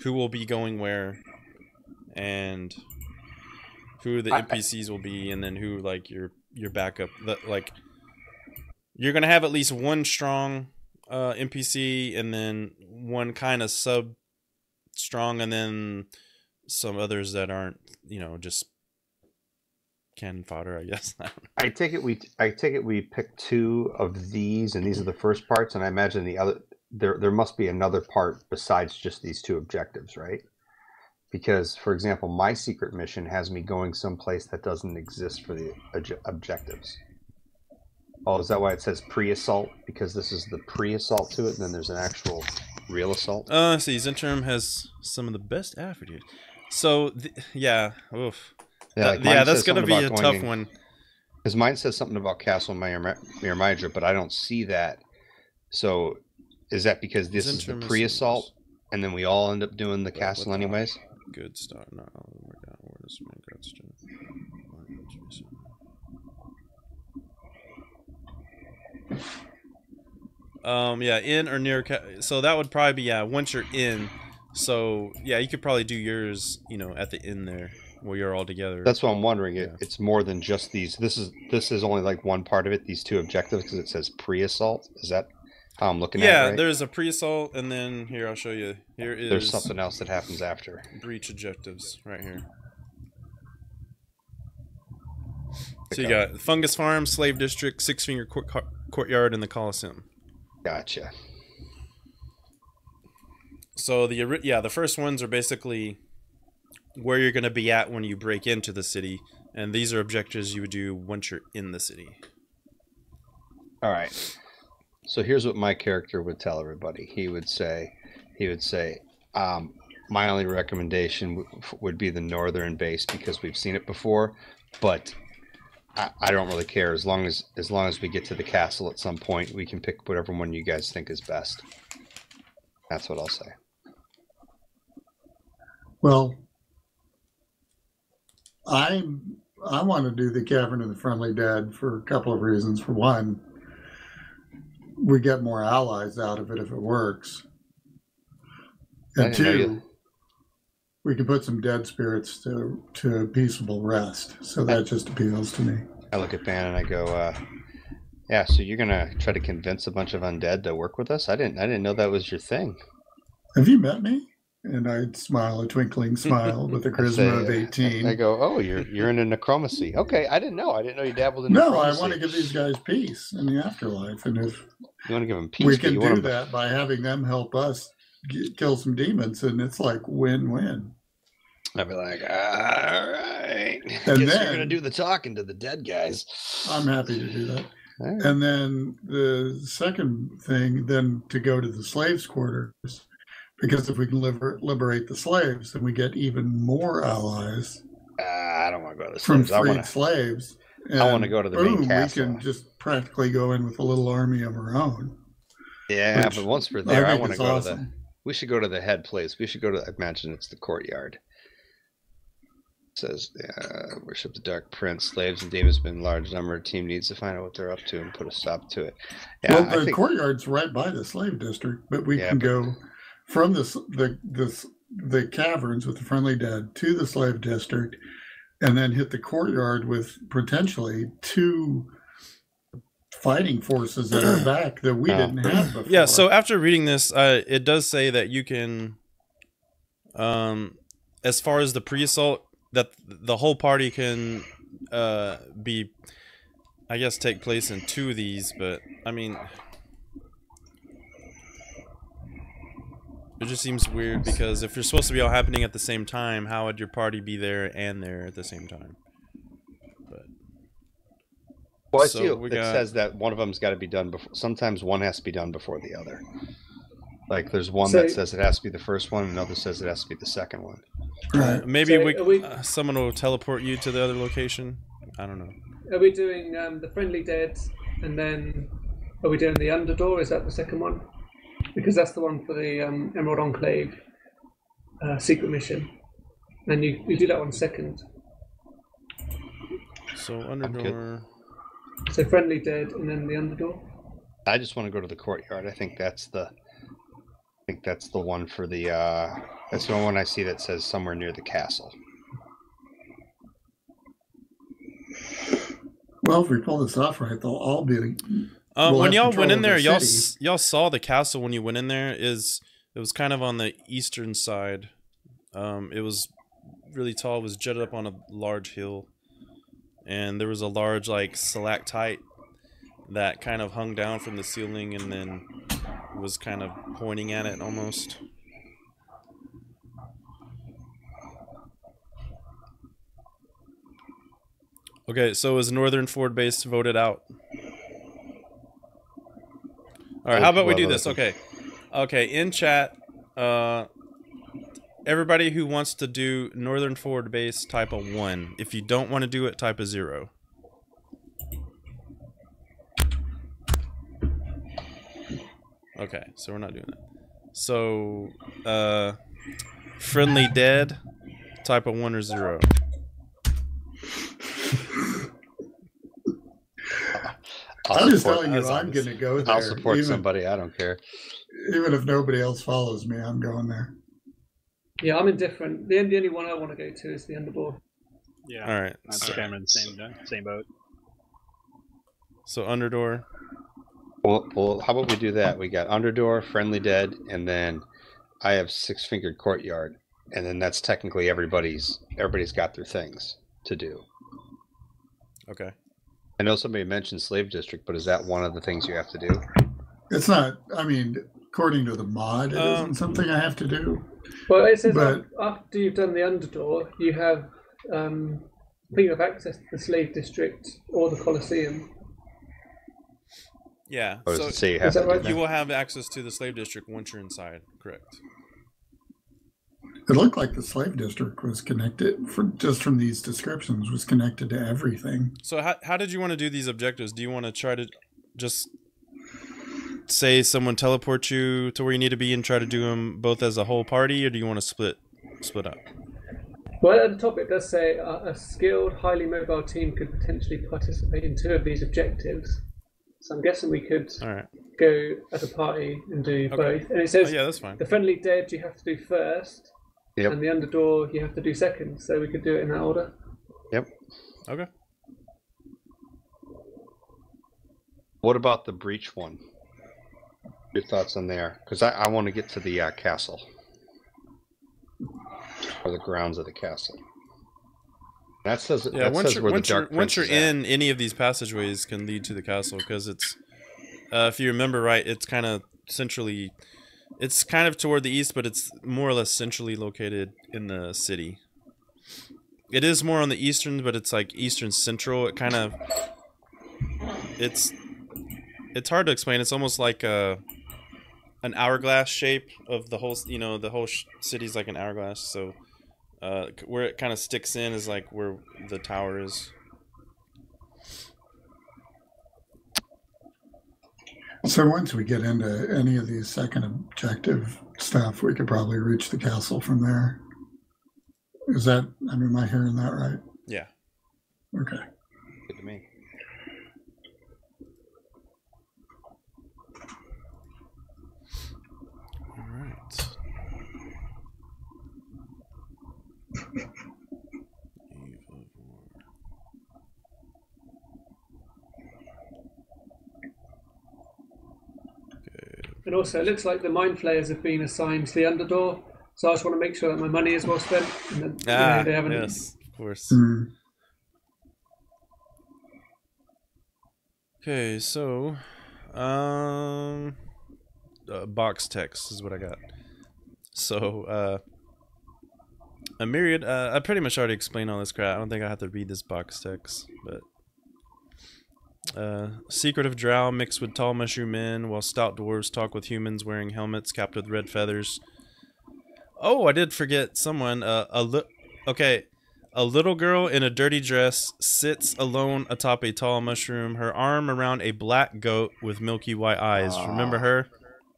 who will be going where, and who the NPCs will be, and then who like your backup. Like you're gonna have at least one strong NPC, and then one kind of sub strong, and then some others that aren't, you know, just cannon fodder, I guess. I take it we pick 2 of these, and these are the first parts, and I imagine the other there must be another part besides just these 2 objectives, right? Because, for example, my secret mission has me going someplace that doesn't exist for the objectives. Oh, is that why it says pre-assault? Because this is the pre-assault to it, and then there's an actual real assault? See, Zentrum has some of the best affidavit. So, yeah, oof. Yeah, that's going to be a tough one. Because mine says something about Castle Maerimydra, but I don't see that. So, is that because this is the pre-assault, and then we all end up doing the castle anyways? Good start. No, where does my guts do? Yeah, in or near. So that would probably be once you're in. So yeah, you could probably do yours, you know, at the end there where you're all together. That's what I'm wondering. It's more than just these. This is only like one part of it. These 2 objectives, because it says pre-assault. Is that how I'm looking at it? Yeah, there's a pre-assault, and then here I'll show you. There's something else that happens after. Breach objectives right here. So you got Fungus Farm, Slave District, Six Finger Courtyard, and the Coliseum. Gotcha. So the first ones are basically where you're going to be at when you break into the city, and these are objectives you would do once you're in the city. All right. So here's what my character would tell everybody. He would say, my only recommendation would be the northern base because we've seen it before, but I don't really care. As long as we get to the castle at some point, we can pick whatever one you guys think is best. That's what I'll say. Well, I want to do the Cavern of the Friendly Dead for a couple of reasons. For one, we get more allies out of it if it works. And 2, we can put some dead spirits to peaceable rest. So that just appeals to me. I look at Ban and I go, yeah, so you're gonna try to convince a bunch of undead to work with us? I didn't know that was your thing. Have you met me? And I'd smile a twinkling smile with a charisma of 18. I go, oh, you're into necromancy. Okay, I didn't know you dabbled in necromancy. No, I want to give these guys peace in the afterlife, and if you want to give them peace, we can do that by having them help us kill some demons, and it's like win-win. I'd be like, all right. And Guess then you're gonna do the talking to the dead guys. I'm happy to do that. Right. And then the second thing, then to go to the slaves' quarters, because if we can liberate the slaves, then we get even more allies. I don't want to go to the from slaves. freed slaves. I want to go to the main castle. We can just practically go in with a little army of our own. Yeah, but once we're there, I want to go awesome. to the. We should go to the head place. We should go to. I imagine it's the courtyard. It says, worship the Dark Prince. Slaves and demons in large number. Team needs to find out what they're up to and put a stop to it. Yeah, well, the courtyard's right by the slave district, but we can go from the caverns with the friendly dead to the slave district, and then hit the courtyard with potentially 2 fighting forces that are back that we didn't have before. Yeah, so after reading this, it does say that you can, as far as the pre-assault, that the whole party can be, I guess, take place in 2 of these, but, I mean, it just seems weird, because if you're supposed to be all happening at the same time, how would your party be there and there at the same time? But well, I see it says that one of them's got to be done before. Sometimes one has to be done before the other. Like there's one that says it has to be the first one, and another says it has to be the second one. Right. Maybe someone will teleport you to the other location. I don't know. Are we doing the Friendly Dead, and then are we doing the Underdark? Is that the second one? Because that's the one for the Emerald Enclave. secret mission, and you do that on second. So Underdoor. So friendly dead, and then the Underdoor. I just want to go to the courtyard. I think that's the one for the. That's the only one I see that says somewhere near the castle. Well, if we pull this off right, they'll all be. When y'all went in there, y'all saw the castle when you went in there. It was kind of on the eastern side. It was really tall. It was jutted up on a large hill, and there was a large like stalactite that kind of hung down from the ceiling and then was kind of pointing at it almost. Okay, so is Northern Ford Base voted out? All right, how about we do this? Okay, in chat, everybody who wants to do Northern Ford Base, type a 1. If you don't want to do it, type a 0. Okay, so we're not doing that. So, friendly dead, type a 1 or 0. I'm just telling you, I'm going to go there. I'll support somebody. I don't care. Even if nobody else follows me, I'm going there. Yeah, I'm indifferent. The only one I want to go to is the Underboard. Yeah. All right. I'm in the same boat. So Underdoor. Well, how about we do that? We got Underdoor, Friendly Dead, and then I have Six Fingered Courtyard, and then that's technically everybody's got their things to do. Okay. I know somebody mentioned Slave District, but is that one of the things you have to do? It's not. I mean, according to the mod, it isn't something I have to do. Well, it says after you've done the Underdoor, you have access to the Slave District or the Colosseum. Yeah. So is that right? You will have access to the Slave District once you're inside. Correct. It looked like the Slave District was connected, just from these descriptions, was connected to everything. So how did you want to do these objectives? Do you want to try to just say someone teleport you to where you need to be and try to do them both as a whole party, or do you want to split up? Well, at the top it does say a skilled, highly mobile team could potentially participate in 2 of these objectives. So I'm guessing we could go as a party and do both. And it says yeah, that's fine. The Friendly Dead you have to do first, yep, and the Underdoor you have to do second. So we could do it in that order. Yep. Okay. What about the Breach one? Your thoughts on there? Because I want to get to the castle. Or the grounds of the castle. That says once you're in, any of these passageways can lead to the castle, because it's if you remember right, it's kind of centrally, it's kind of toward the east, but it's more or less centrally located in the city. It is more on the eastern, but it's like eastern central. It kind of it's hard to explain. It's almost like an hourglass shape of the whole, the whole city's like an hourglass. So where it kind of sticks in is like where the tower is. So once we get into any of these second objective stuff, we could probably reach the castle from there. Is that, am I hearing that right? Yeah. Okay. Good to me. All right. And also, it looks like the Mind Flayers have been assigned to the Underdoor, so I just want to make sure that my money is well spent. And that, they haven't. Yes, of course. Mm. Okay, so box text is what I got. So a myriad. I pretty much already explained all this crap. I don't think I have to read this box text, but. Secretive drow mixed with tall mushroom men, while stout dwarves talk with humans wearing helmets capped with red feathers. Oh, I did forget someone. A little girl in a dirty dress sits alone atop a tall mushroom, her arm around a black goat with milky white eyes. Remember her?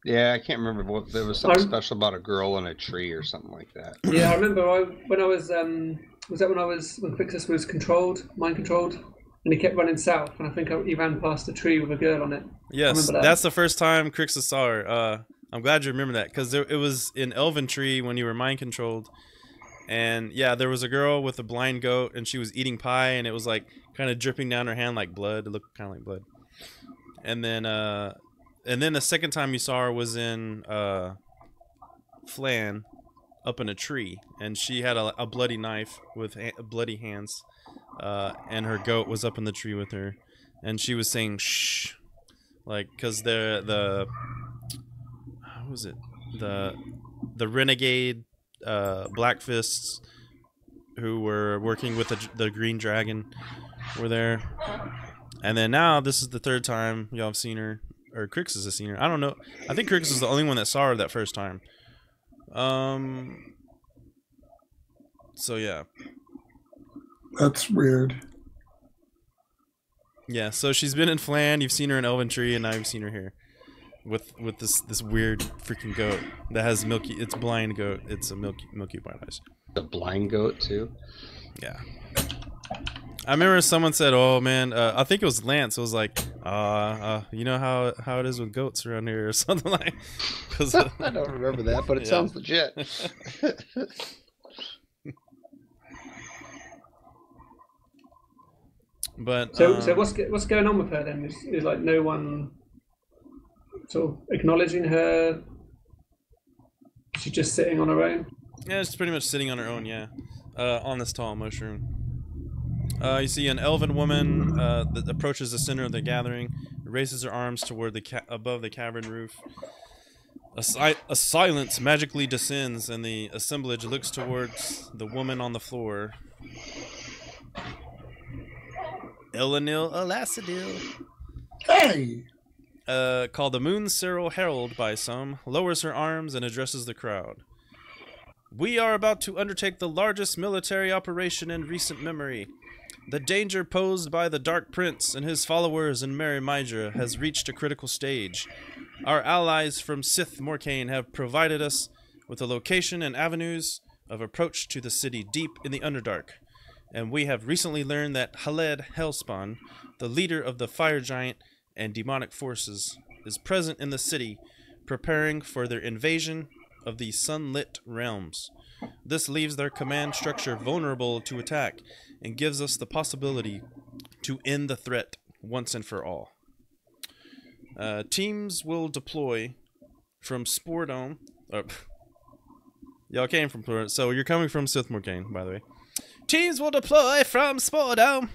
Yeah, I can't remember what there was something special about a girl in a tree or something like that. Yeah, I remember when I was that when Crixus was mind controlled, and he kept running south, and I think he ran past a tree with a girl on it. Yes, that's the first time Crixus saw her. I'm glad you remember that, because it was in Elven Tree when you were mind controlled, and yeah, there was a girl with a blind goat, and she was eating pie, and it was like kind of dripping down her hand like blood. It looked kind of like blood. And then the second time you saw her was in Flan, up in a tree, and she had a bloody knife with bloody hands, and her goat was up in the tree with her, and she was saying shh, like, because the how was it, the renegade Black Fists who were working with the green dragon were there. And then now this is the third time y'all have seen her, or Crixus has seen her. I don't know. I think Crixus is the only one that saw her that first time. So yeah. That's weird. Yeah, so she's been in Flan, you've seen her in Elven Tree, and now you've seen her here. With this weird freaking goat that has milky, it's blind goat, it's a milky white eyes. The blind goat too? Yeah. I remember someone said, "Oh man," I think it was Lance. It was like, you know how it is with goats around here," or something like. Cause, I don't remember that, but it sounds legit. But so what's going on with her then? Is like no one sort of acknowledging her? She's just sitting on her own. Yeah, she's pretty much sitting on her own. Yeah, on this tall mushroom. You see an elven woman that approaches the center of the gathering, raises her arms toward above the cavern roof. A silence magically descends, and the assemblage looks towards the woman on the floor. Elenil Elacidil. Hey! Called the Moon Cyril Herald by some, lowers her arms and addresses the crowd. "We are about to undertake the largest military operation in recent memory. The danger posed by the Dark Prince and his followers in Maerimydra has reached a critical stage. Our allies from Sith Morcaine have provided us with a location and avenues of approach to the city deep in the Underdark, and we have recently learned that Haled Hellspawn, the leader of the fire giant and demonic forces, is present in the city, preparing for their invasion of the sunlit realms. This leaves their command structure vulnerable to attack and gives us the possibility to end the threat once and for all. Teams will deploy from Spore Dome. Y'all came from, so you're coming from Sith Morcaine, by the way. Teams will deploy from Spore Dome.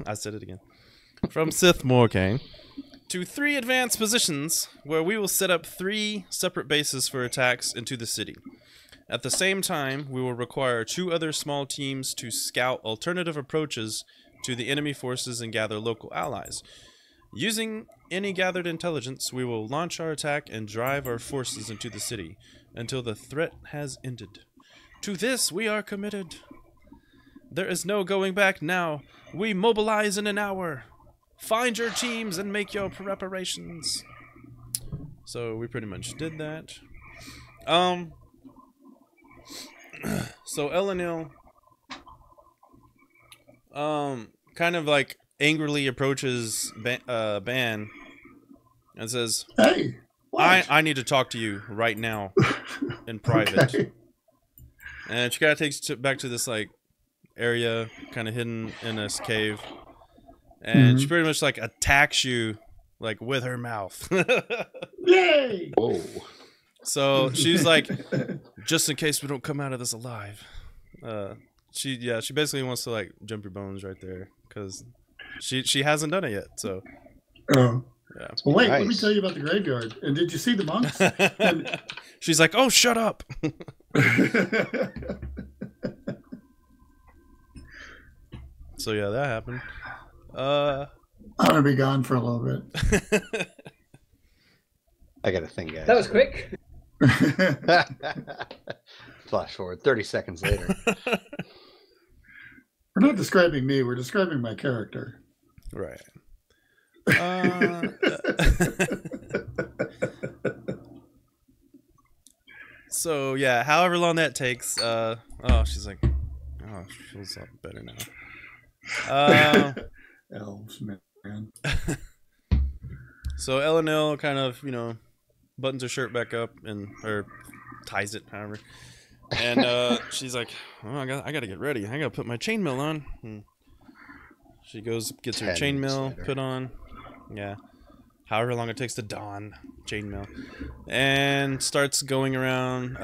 I said it again. From Sith Morcaine to 3 advanced positions where we will set up 3 separate bases for attacks into the city. At the same time, we will require 2 other small teams to scout alternative approaches to the enemy forces and gather local allies. Using any gathered intelligence, we will launch our attack and drive our forces into the city until the threat has ended. To this we are committed. There is no going back now. We mobilize in an hour. Find your teams and make your preparations. So we pretty much did that. So Elenil kind of like angrily approaches Ban and says, "Hey, what? I need to talk to you right now in private." Okay. And she kind of takes you back to this like area kind of hidden in this cave, and she pretty much like attacks you like with her mouth. Yay! Whoa. So she's like, just in case we don't come out of this alive. She basically wants to like jump your bones right there because she hasn't done it yet. So Oh. yeah. Well, wait. Let me Nice. tell you about the graveyard. And did you see the monks? She's like, oh, shut up. So yeah, that happened. I'm gonna be gone for a little bit. I got a thing, guys. That was quick. Flash forward 30 seconds later. We're not describing me. We're describing my character. Right. So yeah, however long that takes. She's like, oh, she feels a lot better now. Elves, man. So Elenil kind of, buttons her shirt back up or ties it, however. And she's like, oh, I got to get ready. I got to put my chainmail on. And she goes, gets her 10 minutes chainmail later. put on. Yeah. However long it takes to don chainmail. And starts going around,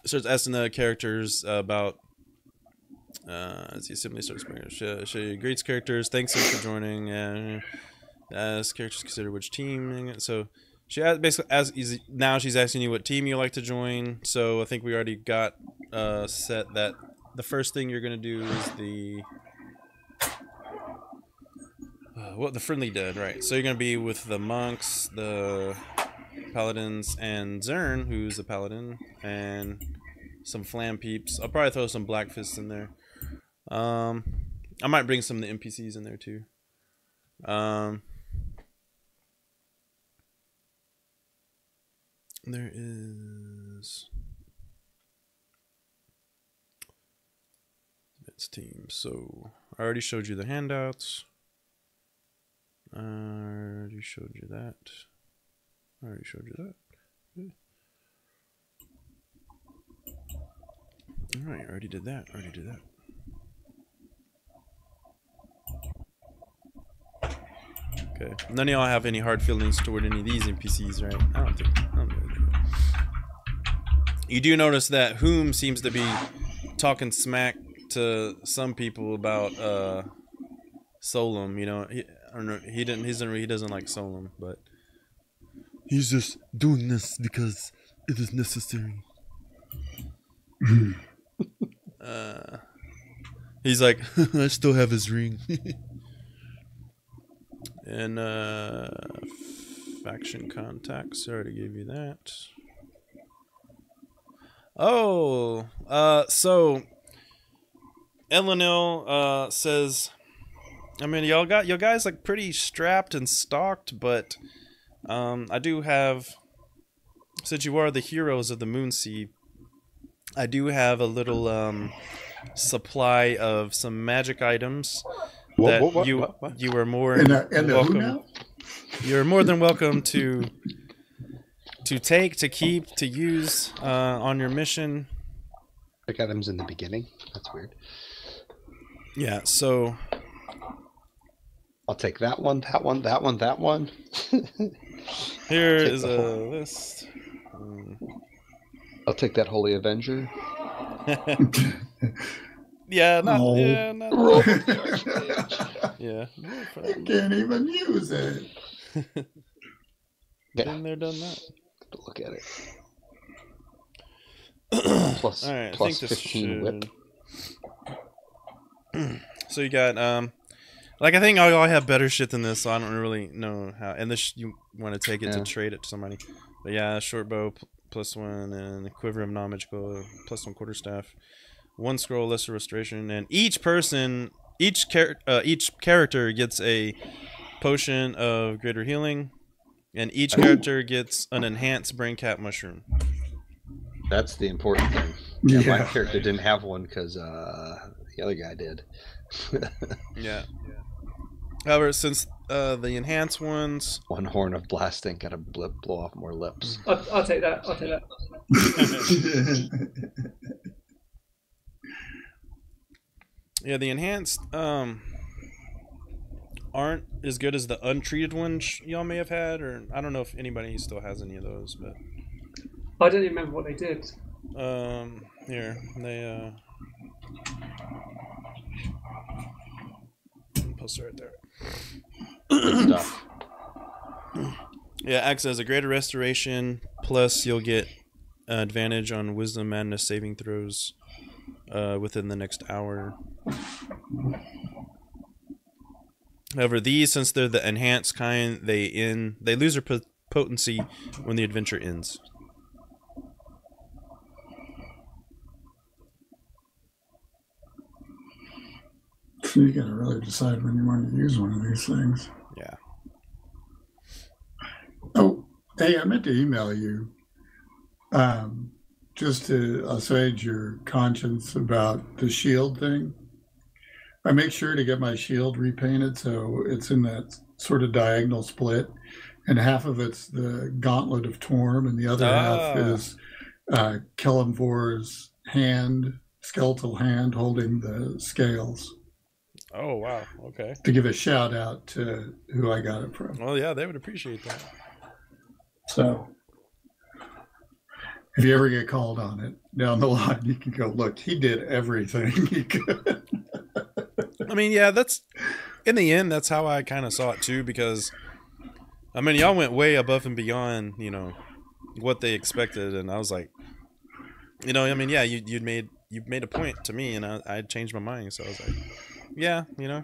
starts asking the characters about, as he simply starts bringing, she greets characters, thanks them for joining, and as characters consider which team. So she basically now she's asking you what team you like to join. So I think we already got set that the first thing you're gonna do is the the friendly dead, right? So you're gonna be with the monks, the paladins, and Zern, who's a paladin, and some flam peeps. I'll probably throw some black fists in there. I might bring some of the NPCs in there too. There is its team. So I already showed you the handouts. I already showed you that. Okay. Alright, already did that. Okay. None of y'all have any hard feelings toward any of these NPCs, right? I don't really think that. You do notice that Whom seems to be talking smack to some people about Solum, I don't know, he doesn't like Solum, but he's just doing this because it is necessary. He's like, I still have his ring. And faction contacts, I already gave you that. Oh, so Elenil says, I mean, y'all guys like pretty strapped and stocked, but I do have, since you are the heroes of the Moonsea, I do have a little supply of some magic items that you are more welcome. You're more than welcome to take, to keep, to use on your mission. Magic items in the beginning. That's weird. Yeah, so I'll take that one, that one, that one, that one. Here is a list. I'll take that Holy Avenger. Yeah. I can't even use it. Been there, done that. Look at it. Plus, all right, plus I think 15 whip. So you got I think I have better shit than this, so I don't really know how. And this you want to take it to trade it to somebody, but yeah, short bow +1 and quiver of non-magical +1 quarterstaff, 1 scroll lesser restoration, and each character gets a potion of greater healing, and each character gets an enhanced brain cap mushroom. That's the important thing. Yeah, my character didn't have one because the other guy did. Yeah. However, since the enhanced ones, 1 horn of blasting, gotta blow off more lips. I'll take that. yeah, the enhanced aren't as good as the untreated ones y'all may have had, or I don't know if anybody still has any of those, but I don't even remember what they did. Here they poster right there. Good stuff. Yeah, acts as a greater restoration, plus you'll get advantage on Wisdom Madness saving throws within the next hour. However, these, since they're the enhanced kind, they lose their potency when the adventure ends. So you gotta really decide when you want to use one of these things. Yeah. Oh, hey, I meant to email you. Just to assuage your conscience about the shield thing, I make sure to get my shield repainted so it's in that sort of diagonal split, and half of it's the Gauntlet of Torm, and the other half is Kelemvor's hand, skeletal hand holding the scales. Oh, wow. Okay. To give a shout out to who I got it from. Well, yeah, they would appreciate that. So, if you ever get called on it down the line, you can go, look, he did everything he could. I mean, yeah, that's, in the end, that's how I kind of saw it too, because, I mean, y'all went way above and beyond, you know, what they expected, and I was like, you know, I mean, yeah, you made a point to me, and I changed my mind, so I was like, yeah, you know,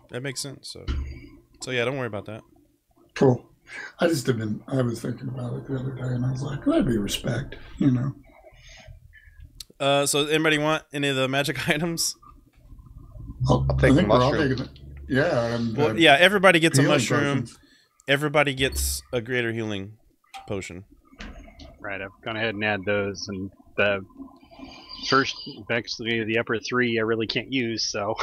that makes sense. So yeah, don't worry about that. Cool. I just didn't. I was thinking about it the other day, and I was like, that'd be respect, you know. So anybody want any of the magic items? I'll I take think we're all mushroom. taking it. Yeah. Well, yeah, everybody gets a healing mushroom. potions. Everybody gets a greater healing potion. Right, I've gone ahead and add those, and the first, actually, the upper three I really can't use, so.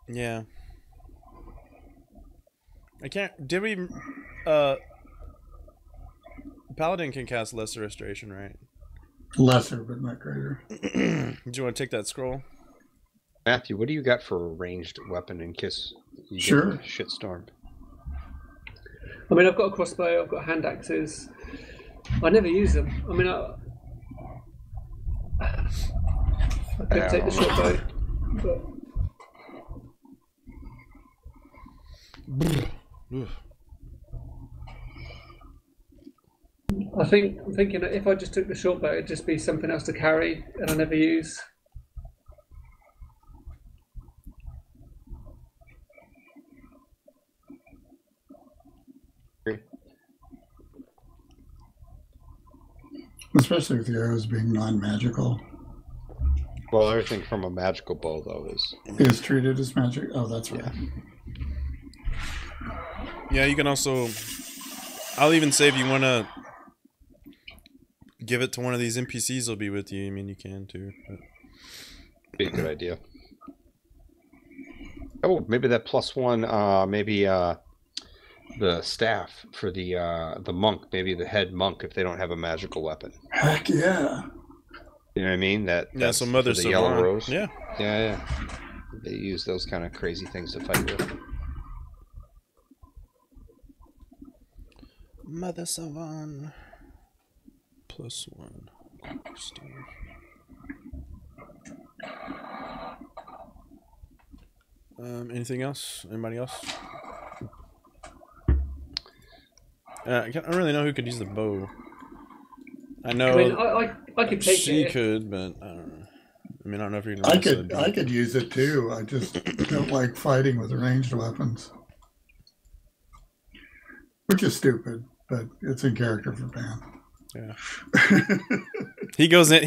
Yeah. I can't. Did we? Paladin can cast Lesser Restoration, right? Lesser, but not greater. Do you want to take that scroll? Matthew, what do you got for a ranged weapon in case you Sure. get shitstormed? I mean, I've got a crossbow, I've got hand axes. I never use them. I mean, I could take the short bow, but I'm thinking that if I just took the short bow, it'd just be something else to carry, and I never use. Especially with the arrows being non-magical. Well, everything from a magical bow, though, Is treated as magic. Oh, that's right. Yeah, you can also. I'll even say if you want to give it to one of these NPCs, will be with you. I mean, you can too. But... be a good idea. Oh, maybe that +1. Maybe the staff for the monk. Maybe the head monk if they don't have a magical weapon. Heck yeah. You know what I mean? That's so Mother for the yellow Savant. rose. Yeah. Yeah. They use those kind of crazy things to fight with. Mother Savant. +1. Anything else? Anybody else? I don't really know who could use the bow. I know. I mean, I could take she it. could, but I don't know. I mean, I don't know if you're gonna. I could use it too. I just don't like fighting with ranged weapons, which is stupid, but it's in character for Ban. Yeah. He goes in.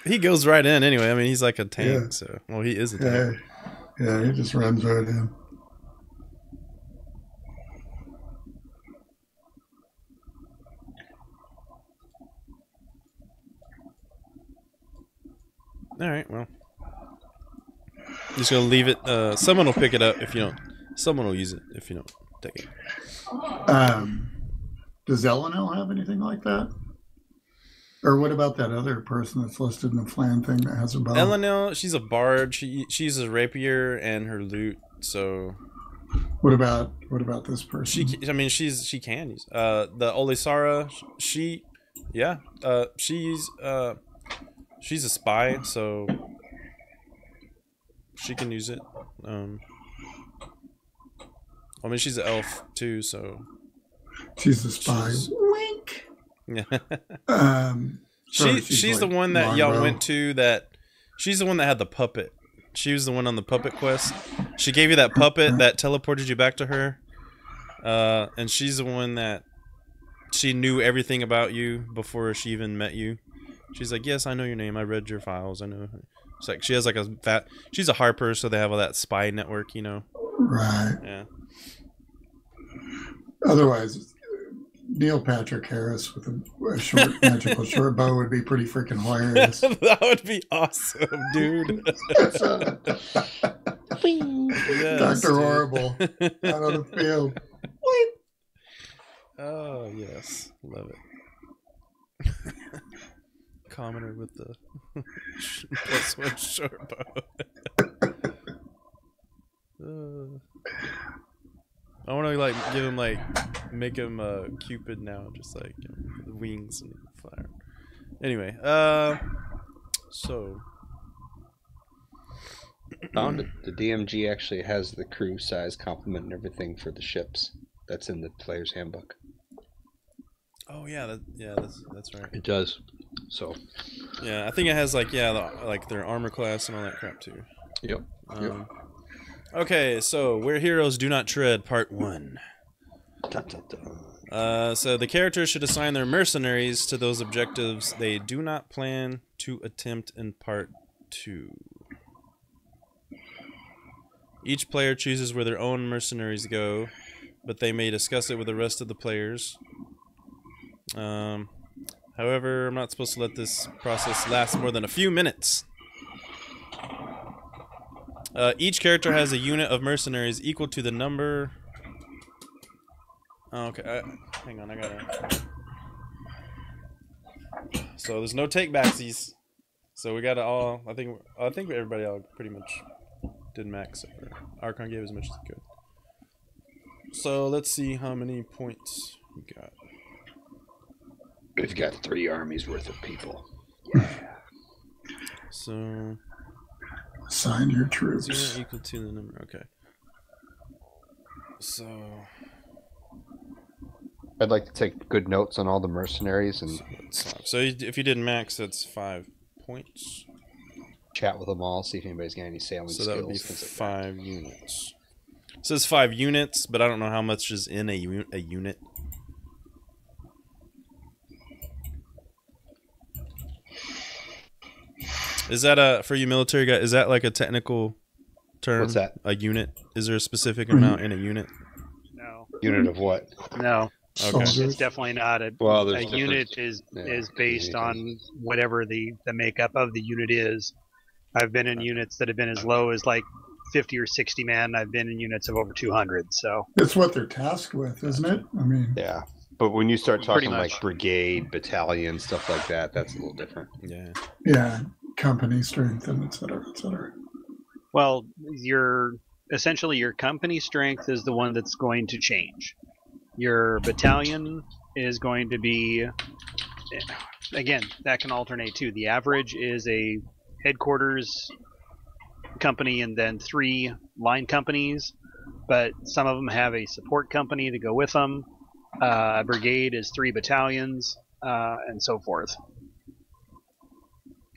He goes right in anyway. I mean, he's like a tank. Yeah. So, well, he is a tank. Yeah, he just runs right in. All right. Well, just gonna leave it. Someone will pick it up if you don't. Someone will use it if you don't take it. Does Elenel have anything like that? Or what about that other person that's listed in the flan thing that has a bow? Elenel, she's a bard. She uses a rapier and her lute. So. What about this person? She can use. The Olisara. She's a spy, so she can use it. I mean, she's an elf too, so she's a spy. Wink. Yeah. She's the one that y'all went to. She's the one that had the puppet. She was the one on the puppet quest. She gave you that puppet that teleported you back to her. And she's the one that she knew everything about you before she even met you. She's like, yes, I know your name. I read your files. I know. It's like she has like she's a harper, so they have all that spy network, you know. Right. Yeah. Otherwise, Neil Patrick Harris with a short magical short bow would be pretty freaking hilarious. That would be awesome, dude. Yes, Dr. dude. Horrible out on the field. Oh yes, love it. Commoner with the +1 short bow. I want to like give him like make him Cupid now, just like the wings and fire. Anyway, so found it. The DMG actually has the crew size complement and everything for the ships. That's in the player's handbook. oh yeah, that's right. It does. So Yeah, I think it has like like their armor class and all that crap too. yep. Okay, so Where Heroes Do Not Tread, Part 1. So the characters should assign their mercenaries to those objectives they do not plan to attempt in Part 2. Each player chooses where their own mercenaries go, but they may discuss it with the rest of the players. However, I'm not supposed to let this process last more than a few minutes. Each character has a unit of mercenaries equal to the number... Oh, okay, hang on, I gotta... So there's no take-backsies. So we gotta all... I think everybody all pretty much did max. Archon gave as much as he could. So let's see how many points we got. We've got 3 armies worth of people. So... Assign your Is troops. unit equal to the number? Okay. So... I'd like to take good notes on all the mercenaries and So if you did max, that's 5 points. chat with them all, see if anybody's got any sailing So skills. that would be things like 5 units. It says 5 units, but I don't know how much is in a unit. Is that for you military guy? Is that like a technical term? What's that? A unit? Is there a specific amount in a unit? No, that. Unit of what? no, Okay. Soldiers. it's definitely not. Well, A there's different- unit is yeah, based unit on whatever the makeup of the unit is. I've been in units that have been as low as like 50 or 60 men. I've been in units of over 200. So It's what they're tasked with, isn't it? I mean, Yeah. But when you start Pretty talking much. like brigade, battalion, stuff like that, that's a little different. Yeah. yeah, company strength and et cetera, et cetera. well, essentially your company strength is the one that's going to change. Your battalion is going to be, again, that can alternate too. The average is a headquarters company and then 3 line companies, but some of them have a support company to go with them. A brigade is 3 battalions, and so forth.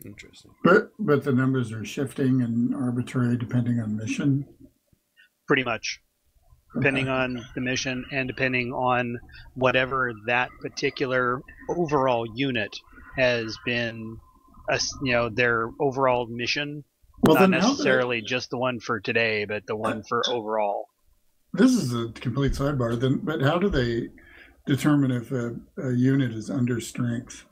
Interesting. But the numbers are shifting and arbitrary depending on mission. Pretty much. Depending on the mission and depending on whatever that particular overall unit has been, their overall mission. Well, Not then how necessarily just the one for today, but the one for overall. this is a complete sidebar. Then, but how do they determine if a unit is under strength?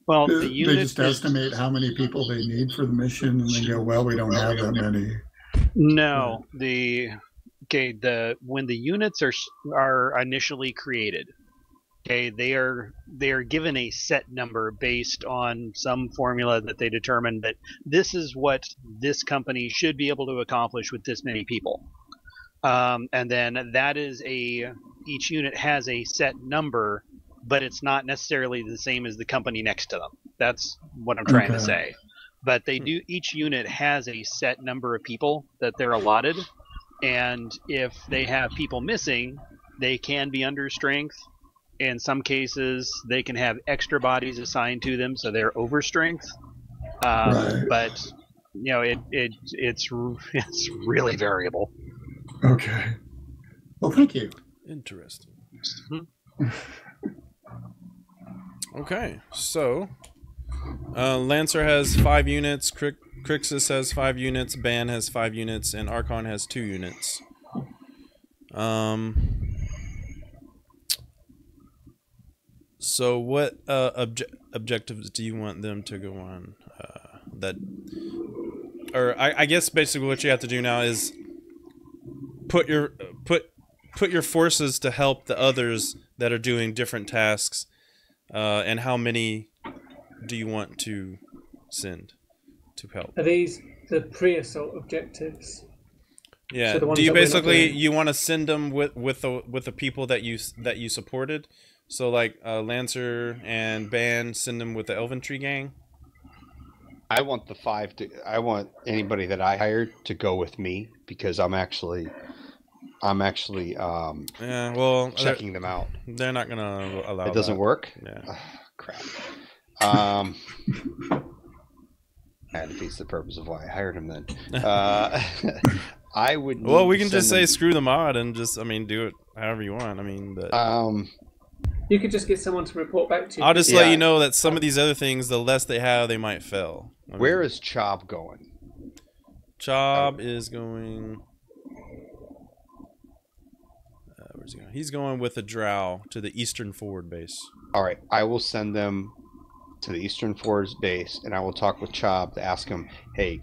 Well, They the unit just estimate how many people they need for the mission, and they go, "Well, we don't have that many." No, when the units are initially created, okay, they are given a set number based on some formula that they determine that this is what this company should be able to accomplish with this many people, and then that is each unit has a set number, but it's not necessarily the same as the company next to them. That's what I'm trying to Okay. say. But they do. Each unit has a set number of people that they're allotted, and if they have people missing, they can be under strength. In some cases, they can have extra bodies assigned to them, so they're over strength. Right. But it's really variable. Okay. Well, thank you. Interesting. Mhm. Okay, so Lancer has 5 units, Crixus has 5 units, Ban has 5 units, and Archon has 2 units. So what objectives do you want them to go on? I guess basically what you have to do now is put your forces to help the others that are doing different tasks. And how many do you want to send to help? Are these the pre-assault objectives? Yeah. So the ones do you that we're not basically doing? you want to send them with the people that you supported? So like Lancer and Ban, send them with the Elventree gang. I want the 5 to. I want anybody that I hired to go with me because I'm actually Yeah. Well, checking them out. they're not gonna allow. It doesn't that. work. Yeah. Ugh, crap. That defeats the purpose of why I hired him then. I would. Well, we can just say screw the mod and just do it however you want. But You could just get someone to report back to you. I'll just let you know that some of these other things, the less they have, they might fail. Where is Chob going? Chob is going. Where's he going? He's going with a drow to the eastern forward base. All right, I will send them to the eastern forward base, and I will talk with Chob to ask him, hey,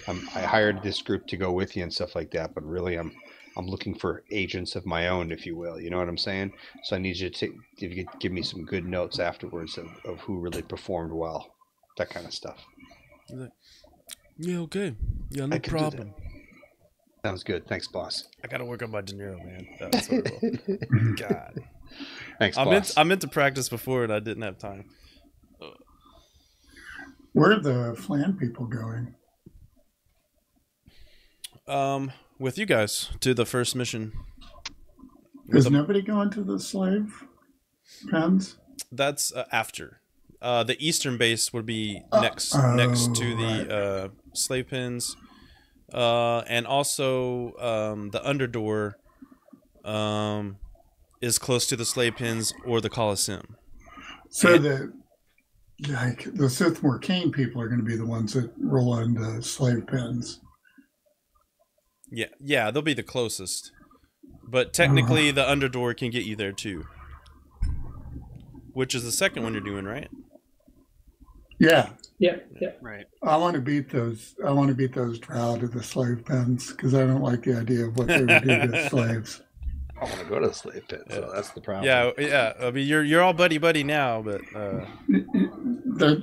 I hired this group to go with you and stuff like that, but really I'm looking for agents of my own, if you will. You know what I'm saying? So I need you to if you could give me some good notes afterwards of who really performed well, that kind of stuff. Yeah, okay. Yeah, no problem. Sounds good. Thanks, boss. I gotta work on my De Niro, man. That's horrible. God. Thanks, boss. I meant to practice before and I didn't have time. Where are the Flan people going? With you guys to the first mission. Is nobody going to the slave pens? That's after. The eastern base would be next to the slave pens, and also the Underdark is close to the slave pens or the Colosseum. So the Sithmore Kane people are going to be the ones that roll into slave pens. Yeah, they'll be the closest. But technically, the Underdark can get you there too. Which is the second one you're doing, right? Yeah. Right. I want to beat those drow to the slave pens because I don't like the idea of what they would do to slaves. I want to go to the slave pit, so that's the problem. Yeah. I mean, you're all buddy now, but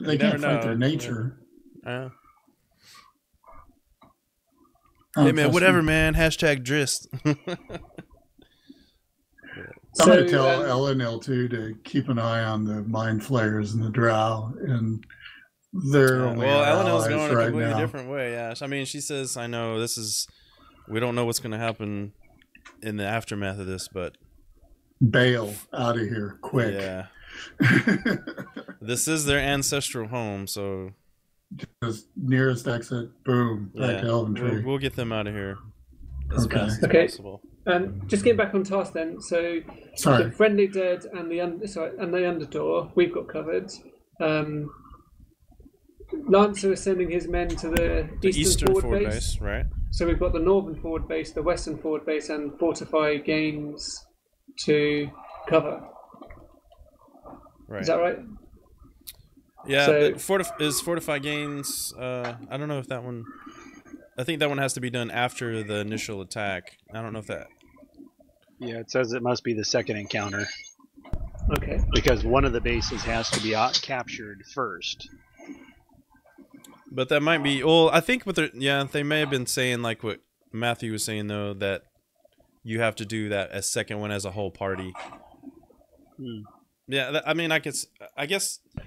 they can't fight their nature. Hey man, whatever, man. Hashtag Drist. I'm going to tell LNL2 to keep an eye on the mind flayers and the drow, and they're only LNL's allies going a right completely now. different way. Yeah, I mean, she says, "I know we don't know what's going to happen in the aftermath of this, but bail out of here quick." Yeah, this is their ancestral home, so just nearest exit, boom, back to Elventree. We'll get them out of here as Okay. fast as possible. Just getting back on task then. So the Friendly Dead and the Underdark, we've got covered. Lancer is sending his men to the eastern forward base, right? So we've got the northern forward base, the western forward base, and Fortify Games to cover. Right. Is that right? Yeah, is Fortify Games. I don't know if that one. I think that one has to be done after the initial attack. I don't know if that. Yeah, it says it must be the second encounter. Okay. Because one of the bases has to be captured first. But that might be. Well, I think they may have been saying like what Matthew was saying though, that you have to do that as second one as a whole party. Yeah, I mean, I guess.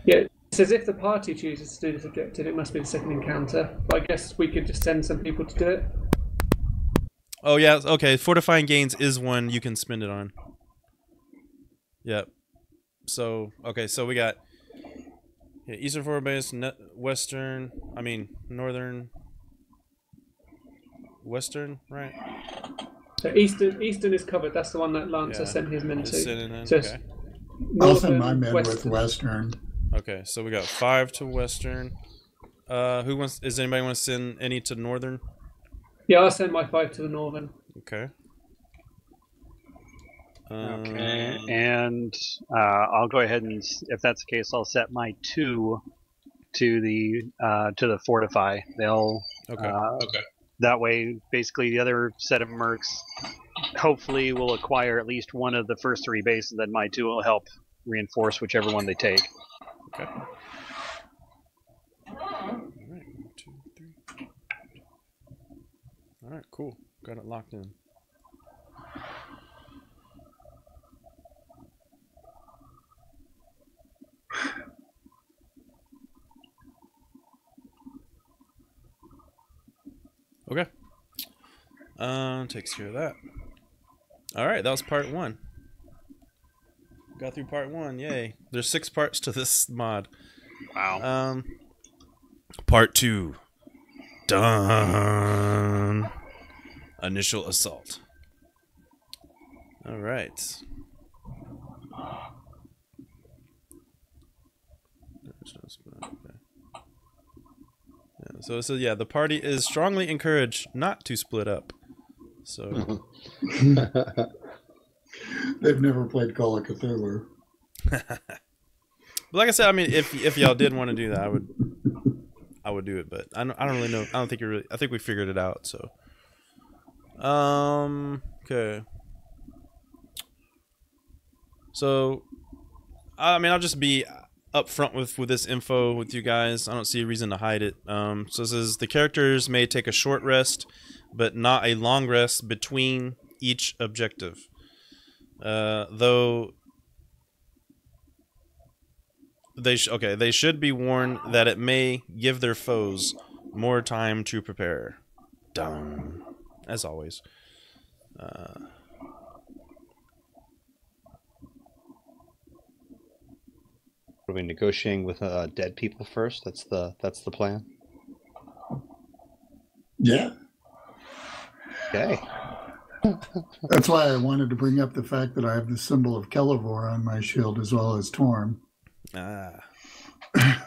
Yeah, it says if the party chooses to do this objective, it must be the second encounter. But I guess we could just send some people to do it. Oh yeah, okay. Fortifying Gains is one you can spend it on. Yep. So so we got eastern forward base, northern, western, right? So eastern is covered. That's the one that Lancer sent his men to. Okay. I'll send my men with western. Okay, so we got 5 to western. Does anybody want to send any to northern? Yeah, I'll send my 5 to the northern. Okay. Okay, and I'll go ahead and, if that's the case, I'll set my 2 to the fortify. They'll Okay. that way, basically, the other set of mercs hopefully will acquire at least one of the first 3 bases. Then my 2 will help reinforce whichever one they take. Okay. All right, 1, 2, 3. All right, cool. Got it locked in. Okay. Takes care of that. All right, that was part 1. Got through part 1. Yay! There's 6 parts to this mod. Wow. Part 2. Done. Initial assault. All right. Okay. Yeah, so yeah, the party is strongly encouraged not to split up. So They've never played Call of Cthulhu. But like I said, I mean, if y'all did want to do that, I would do it. But I don't really know. I don't think I think we figured it out. So, okay. So, I mean, I'll just be upfront with this info with you guys. I don't see a reason to hide it. So it says the characters may take a short rest, but not a long rest between each objective. Though they should be warned that it may give their foes more time to prepare. Done, as always. Are we negotiating with dead people first? That's the plan. Yeah. Okay. That's why I wanted to bring up the fact that I have the symbol of Kelevor on my shield as well as Torm. Ah. I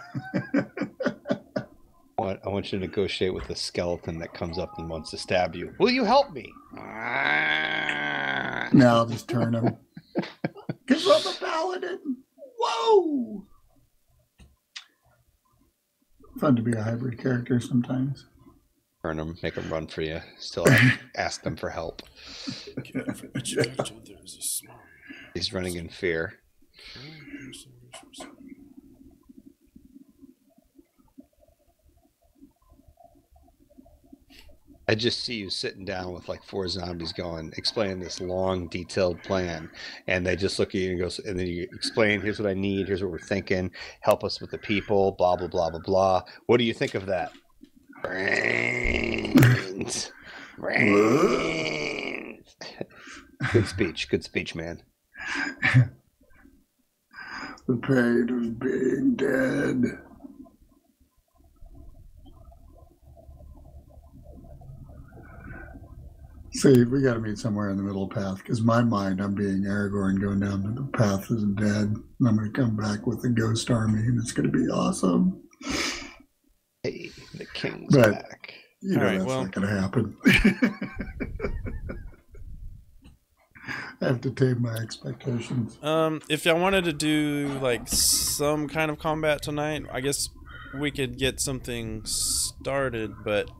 want you to negotiate with the skeleton that comes up and wants to stab you. Will you help me? Now I'll just turn him. Because I'm a paladin. Whoa! Fun to be a hybrid character sometimes. Turn them, make them run for you. Still ask them for help. He's running in fear. I just see you sitting down with like 4 zombies explaining this long, detailed plan. And they just look at you and go, and then you explain, here's what I need, here's what we're thinking, help us with the people, blah, blah, blah, blah, blah. What do you think of that? Brains. Brains. Good speech, man. The pain of being dead. See, we got to meet somewhere in the middle path, because my mind, I'm being Aragorn going down to the path is dead, and I'm going to come back with the ghost army, and it's going to be awesome. Hey, the king's back. You know, that's not going to happen. I have to tame my expectations. If y'all wanted to do like some kind of combat tonight, I guess we could get something started, but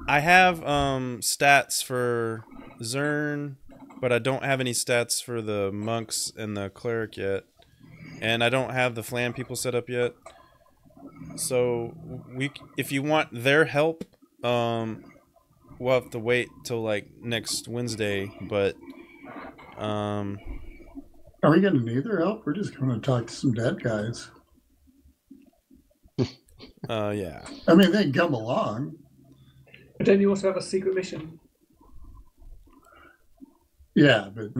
I have stats for Zern, but I don't have any stats for the monks and the cleric yet, and I don't have the flam people set up yet. So if you want their help, we'll have to wait till like next Wednesday. But are we going to need their help? We're just going to talk to some dead guys. Yeah. I mean, they can come along. But don't you also have a secret mission? Yeah, but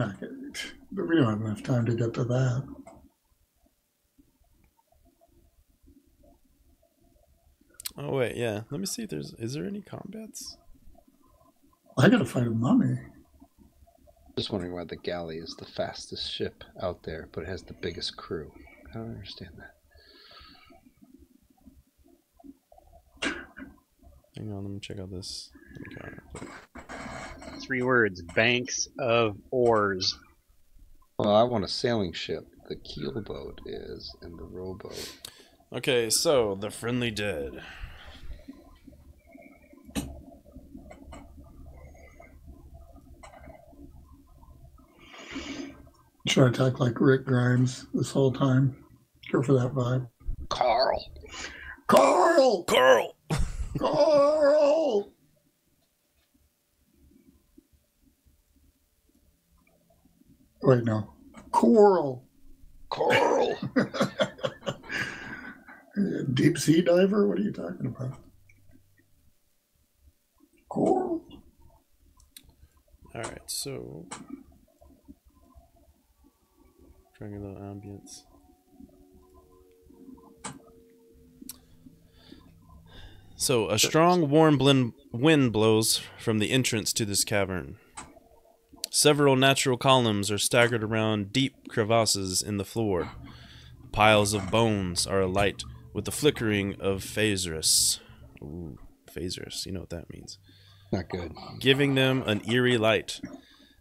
we don't have enough time to get to that. Oh wait, yeah. Let me see if is there any combats? I gotta fight a mummy. Just wondering why the galley is the fastest ship out there, but it has the biggest crew. I don't understand that. Hang on, let me check out this. 3 words. Banks of oars. Well, I want a sailing ship. The keelboat is, and the rowboat. Okay, so the friendly dead. Try to talk like Rick Grimes this whole time. Go for that vibe. Carl. Carl! Carl! Carl! Wait, no. Coral. Carl. Deep sea diver? What are you talking about? Coral. Alright, so... trying a little ambience. So, a strong, warm wind blows from the entrance to this cavern. Several natural columns are staggered around deep crevasses in the floor. Piles of bones are alight with the flickering of phasers. Ooh, phasers, you know what that means. Not good. Giving them an eerie light.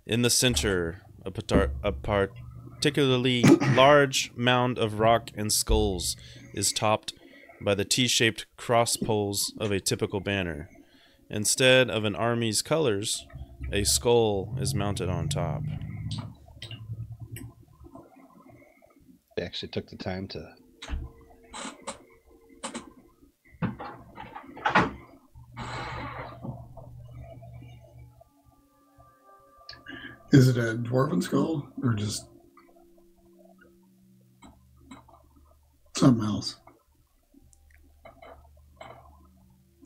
In the center, a particularly large mound of rock and skulls is topped by the T-shaped cross poles of a typical banner. Instead of an army's colors, a skull is mounted on top. They actually took the time to... Is it a dwarven skull or just something else?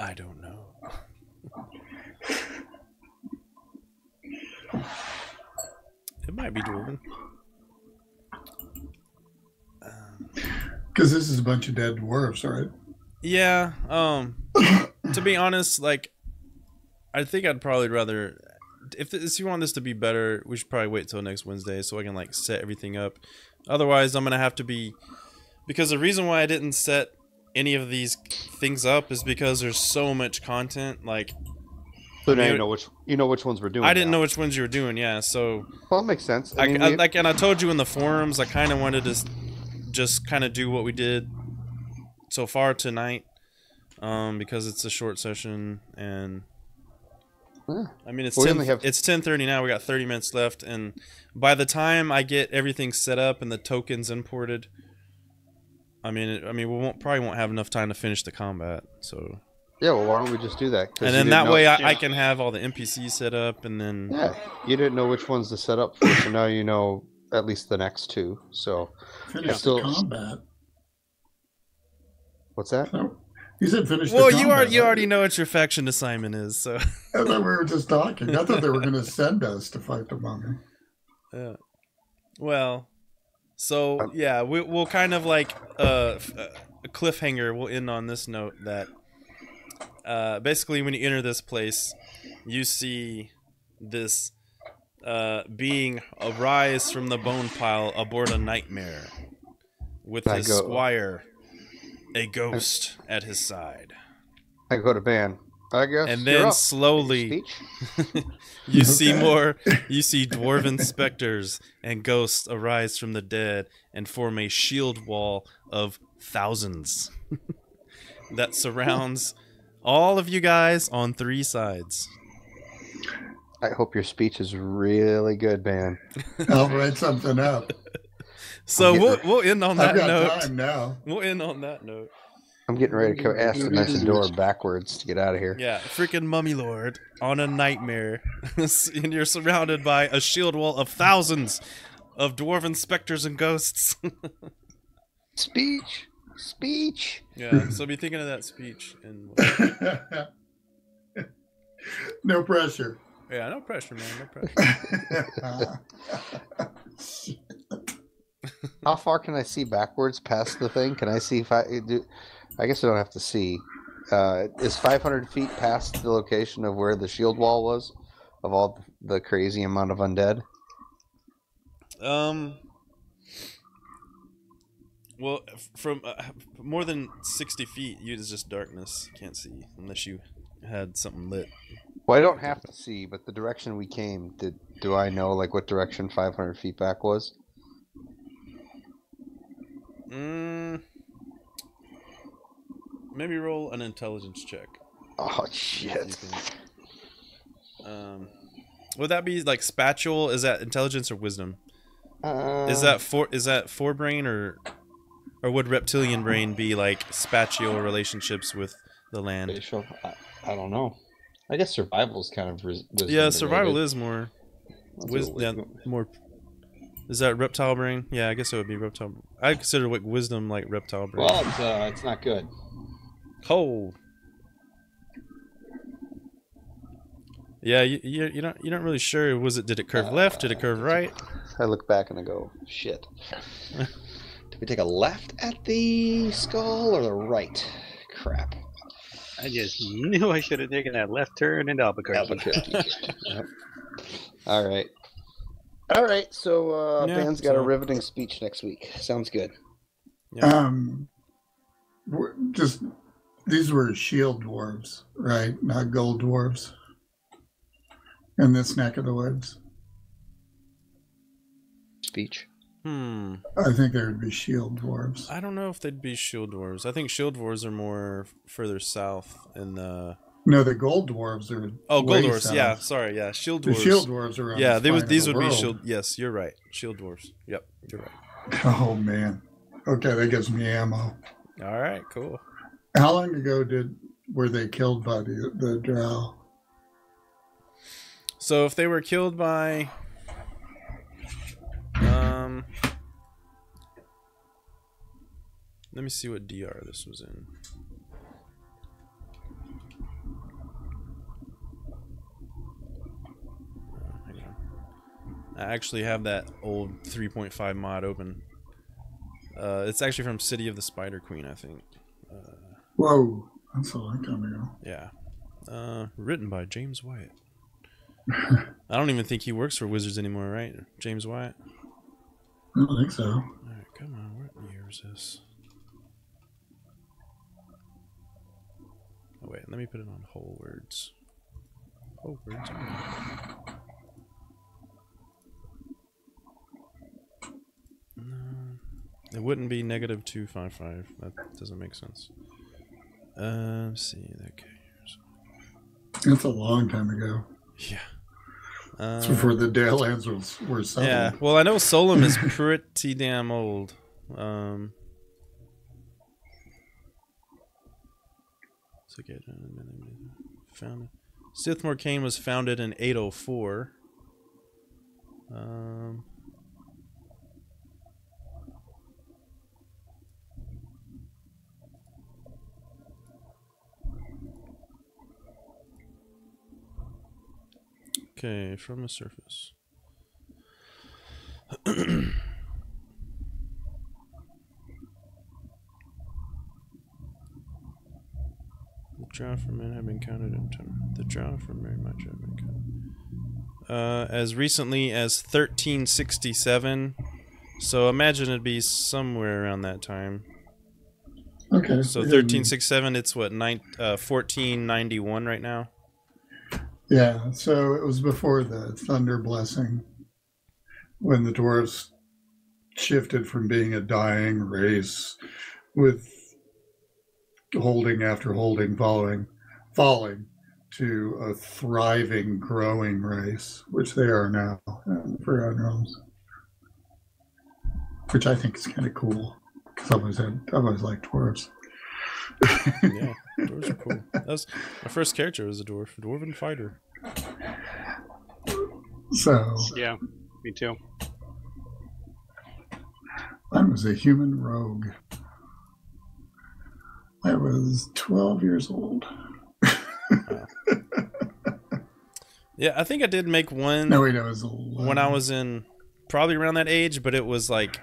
I don't know. It might be dwarven. Because this is a bunch of dead dwarves, right? Yeah, to be honest, like, I think I'd probably rather, if you want this to be better, we should probably wait till next Wednesday so I can, like, set everything up. Otherwise, I'm gonna have to be, because the reason why I didn't set any of these things up is because there's so much content, like... So now you know which ones we're doing. I didn't know which ones you were doing, yeah, so... Well, it makes sense. And I told you in the forums, I kind of wanted to just kind of do what we did so far tonight, because it's a short session, and... Yeah. I mean, it's 10:30 now. We got 30 minutes left, and by the time I get everything set up and the tokens imported, I mean, we probably won't have enough time to finish the combat. So yeah, well, why don't we just do that? And then that way, I can have all the NPCs set up, and then yeah, you didn't know which ones to set up for, so now you know at least the next two. So finish the combat. What's that? No. You said finish. Well, the combat, you already know what your faction assignment is, so. I thought we were just talking. I thought they were going to send us to fight the mummy. Yeah. Well, so yeah, we'll kind of like a cliffhanger. We'll end on this note that basically when you enter this place, you see this being arise from the bone pile aboard a nightmare with his squire. A ghost at his side. I go to ban. I guess. And then slowly you see dwarven specters and ghosts arise from the dead and form a shield wall of thousands that surrounds all of you guys on 3 sides. I hope your speech is really good, man. I'll write something up. So we'll end on that note. Time now. We'll end on that note. I'm getting ready to ask the Messidor backwards to get out of here. Yeah, freaking Mummy Lord on a nightmare. And you're surrounded by a shield wall of thousands of dwarven specters and ghosts. Speech. Yeah, so be thinking of that speech. And no pressure. Yeah, no pressure, man. No pressure. How far can I see backwards past the thing? Can I see if I do? I guess I don't have to see. Is 500 feet past the location of where the shield wall was, of all the crazy amount of undead? Well, from more than 60 feet, it's just darkness. You can't see unless you had something lit. Well, I don't have to see, but the direction we came, do I know like what direction 500 feet back was? Maybe roll an intelligence check. Oh shit! Would that be like spatial? Is that intelligence or wisdom? Is that forebrain or would reptilian brain be like spatial relationships with the land? Spatial? I don't know. I guess survival is kind of wisdom. Yeah, survival related. is more. Wisdom. Yeah, more. Is that reptile brain? Yeah, I guess it would be reptile. I consider like wisdom like reptile brain. Well, it's not good. Oh. Yeah, you're not really sure. Did it curve left? Did it curve right? I look back and I go, shit. Did we take a left at the skull or the right? Crap. I just knew I should have taken that left turn into Albuquerque. Yep. All right. So Van's got a riveting speech next week. Sounds good. Yeah. Just these were shield dwarves, right? Not gold dwarves. In this neck of the woods. Speech. I think there would be shield dwarves. I don't know if they'd be shield dwarves. I think shield dwarves are more further south in the. No, the gold dwarves are. Oh, gold dwarves. South. Yeah, sorry. Yeah, shield dwarves. The shield dwarves are. Yeah, these would be shield. Yes, you're right. Shield dwarves. Yep, you're right. Oh man. Okay, that gives me ammo. All right, cool. How long ago were they killed by the drow? So if they were killed by. Let me see what DR this was in. Hang on. I actually have that old 3.5 mod open. It's actually from City of the Spider Queen, I think. Whoa, that's a long time ago. Yeah. Written by James Wyatt. I don't even think he works for Wizards anymore, right? James Wyatt? I don't think so. Alright, come on. What year is this? Oh, wait, let me put it on whole words. Whole words. No. It wouldn't be negative 255. That doesn't make sense. Let's see. Okay. That's a long time ago. Yeah. It's before the Dalelands were settled. Yeah, well, I know Solum is pretty damn old. Founded. Sithmore Kane was founded in 804. Okay, from the surface. The drow for men have been counted in time. The drow for Maerimydra have been counted. As recently as 1367. So imagine it'd be somewhere around that time. Okay. So 1367, it's what, 1491 right now? Yeah, so it was before the Thunder Blessing, when the dwarves shifted from being a dying race with holding after holding falling to a thriving, growing race, which they are now in the Faerûn realms, which I think is kind of cool because I've always liked dwarves. Yeah, dwarves are cool. My first character was a dwarven fighter. So yeah, me too. I was a human rogue. I was 12 years old. Wow. Yeah, I think I did make one. No, wait, I was 11. When I was in probably around that age, but it was like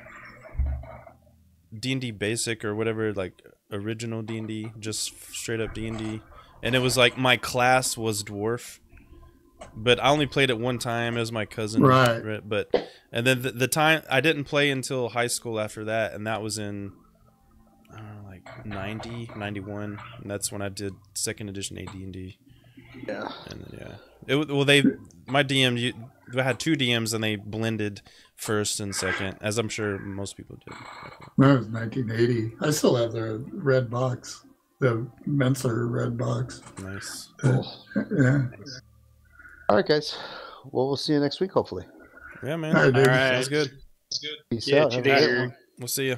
D&D basic or whatever, like original D&D, just straight up D&D, and it was like my class was dwarf, but I only played it one time. It was my cousin, right? But and then the time I didn't play until high school after that, and that was in I don't know, like 90, 91, and that's when I did second edition AD&D. Yeah. And then, my DM had 2 DMs and they blended first and second, as I'm sure most people did. That was 1980. I still have the red box, the Menser red box. Nice. Cool. Yeah. All right, guys. Well, we'll see you next week, hopefully. Yeah, man. All right, dude. All right. Sounds good. Peace Yeah, out. Have a great one. We'll see you.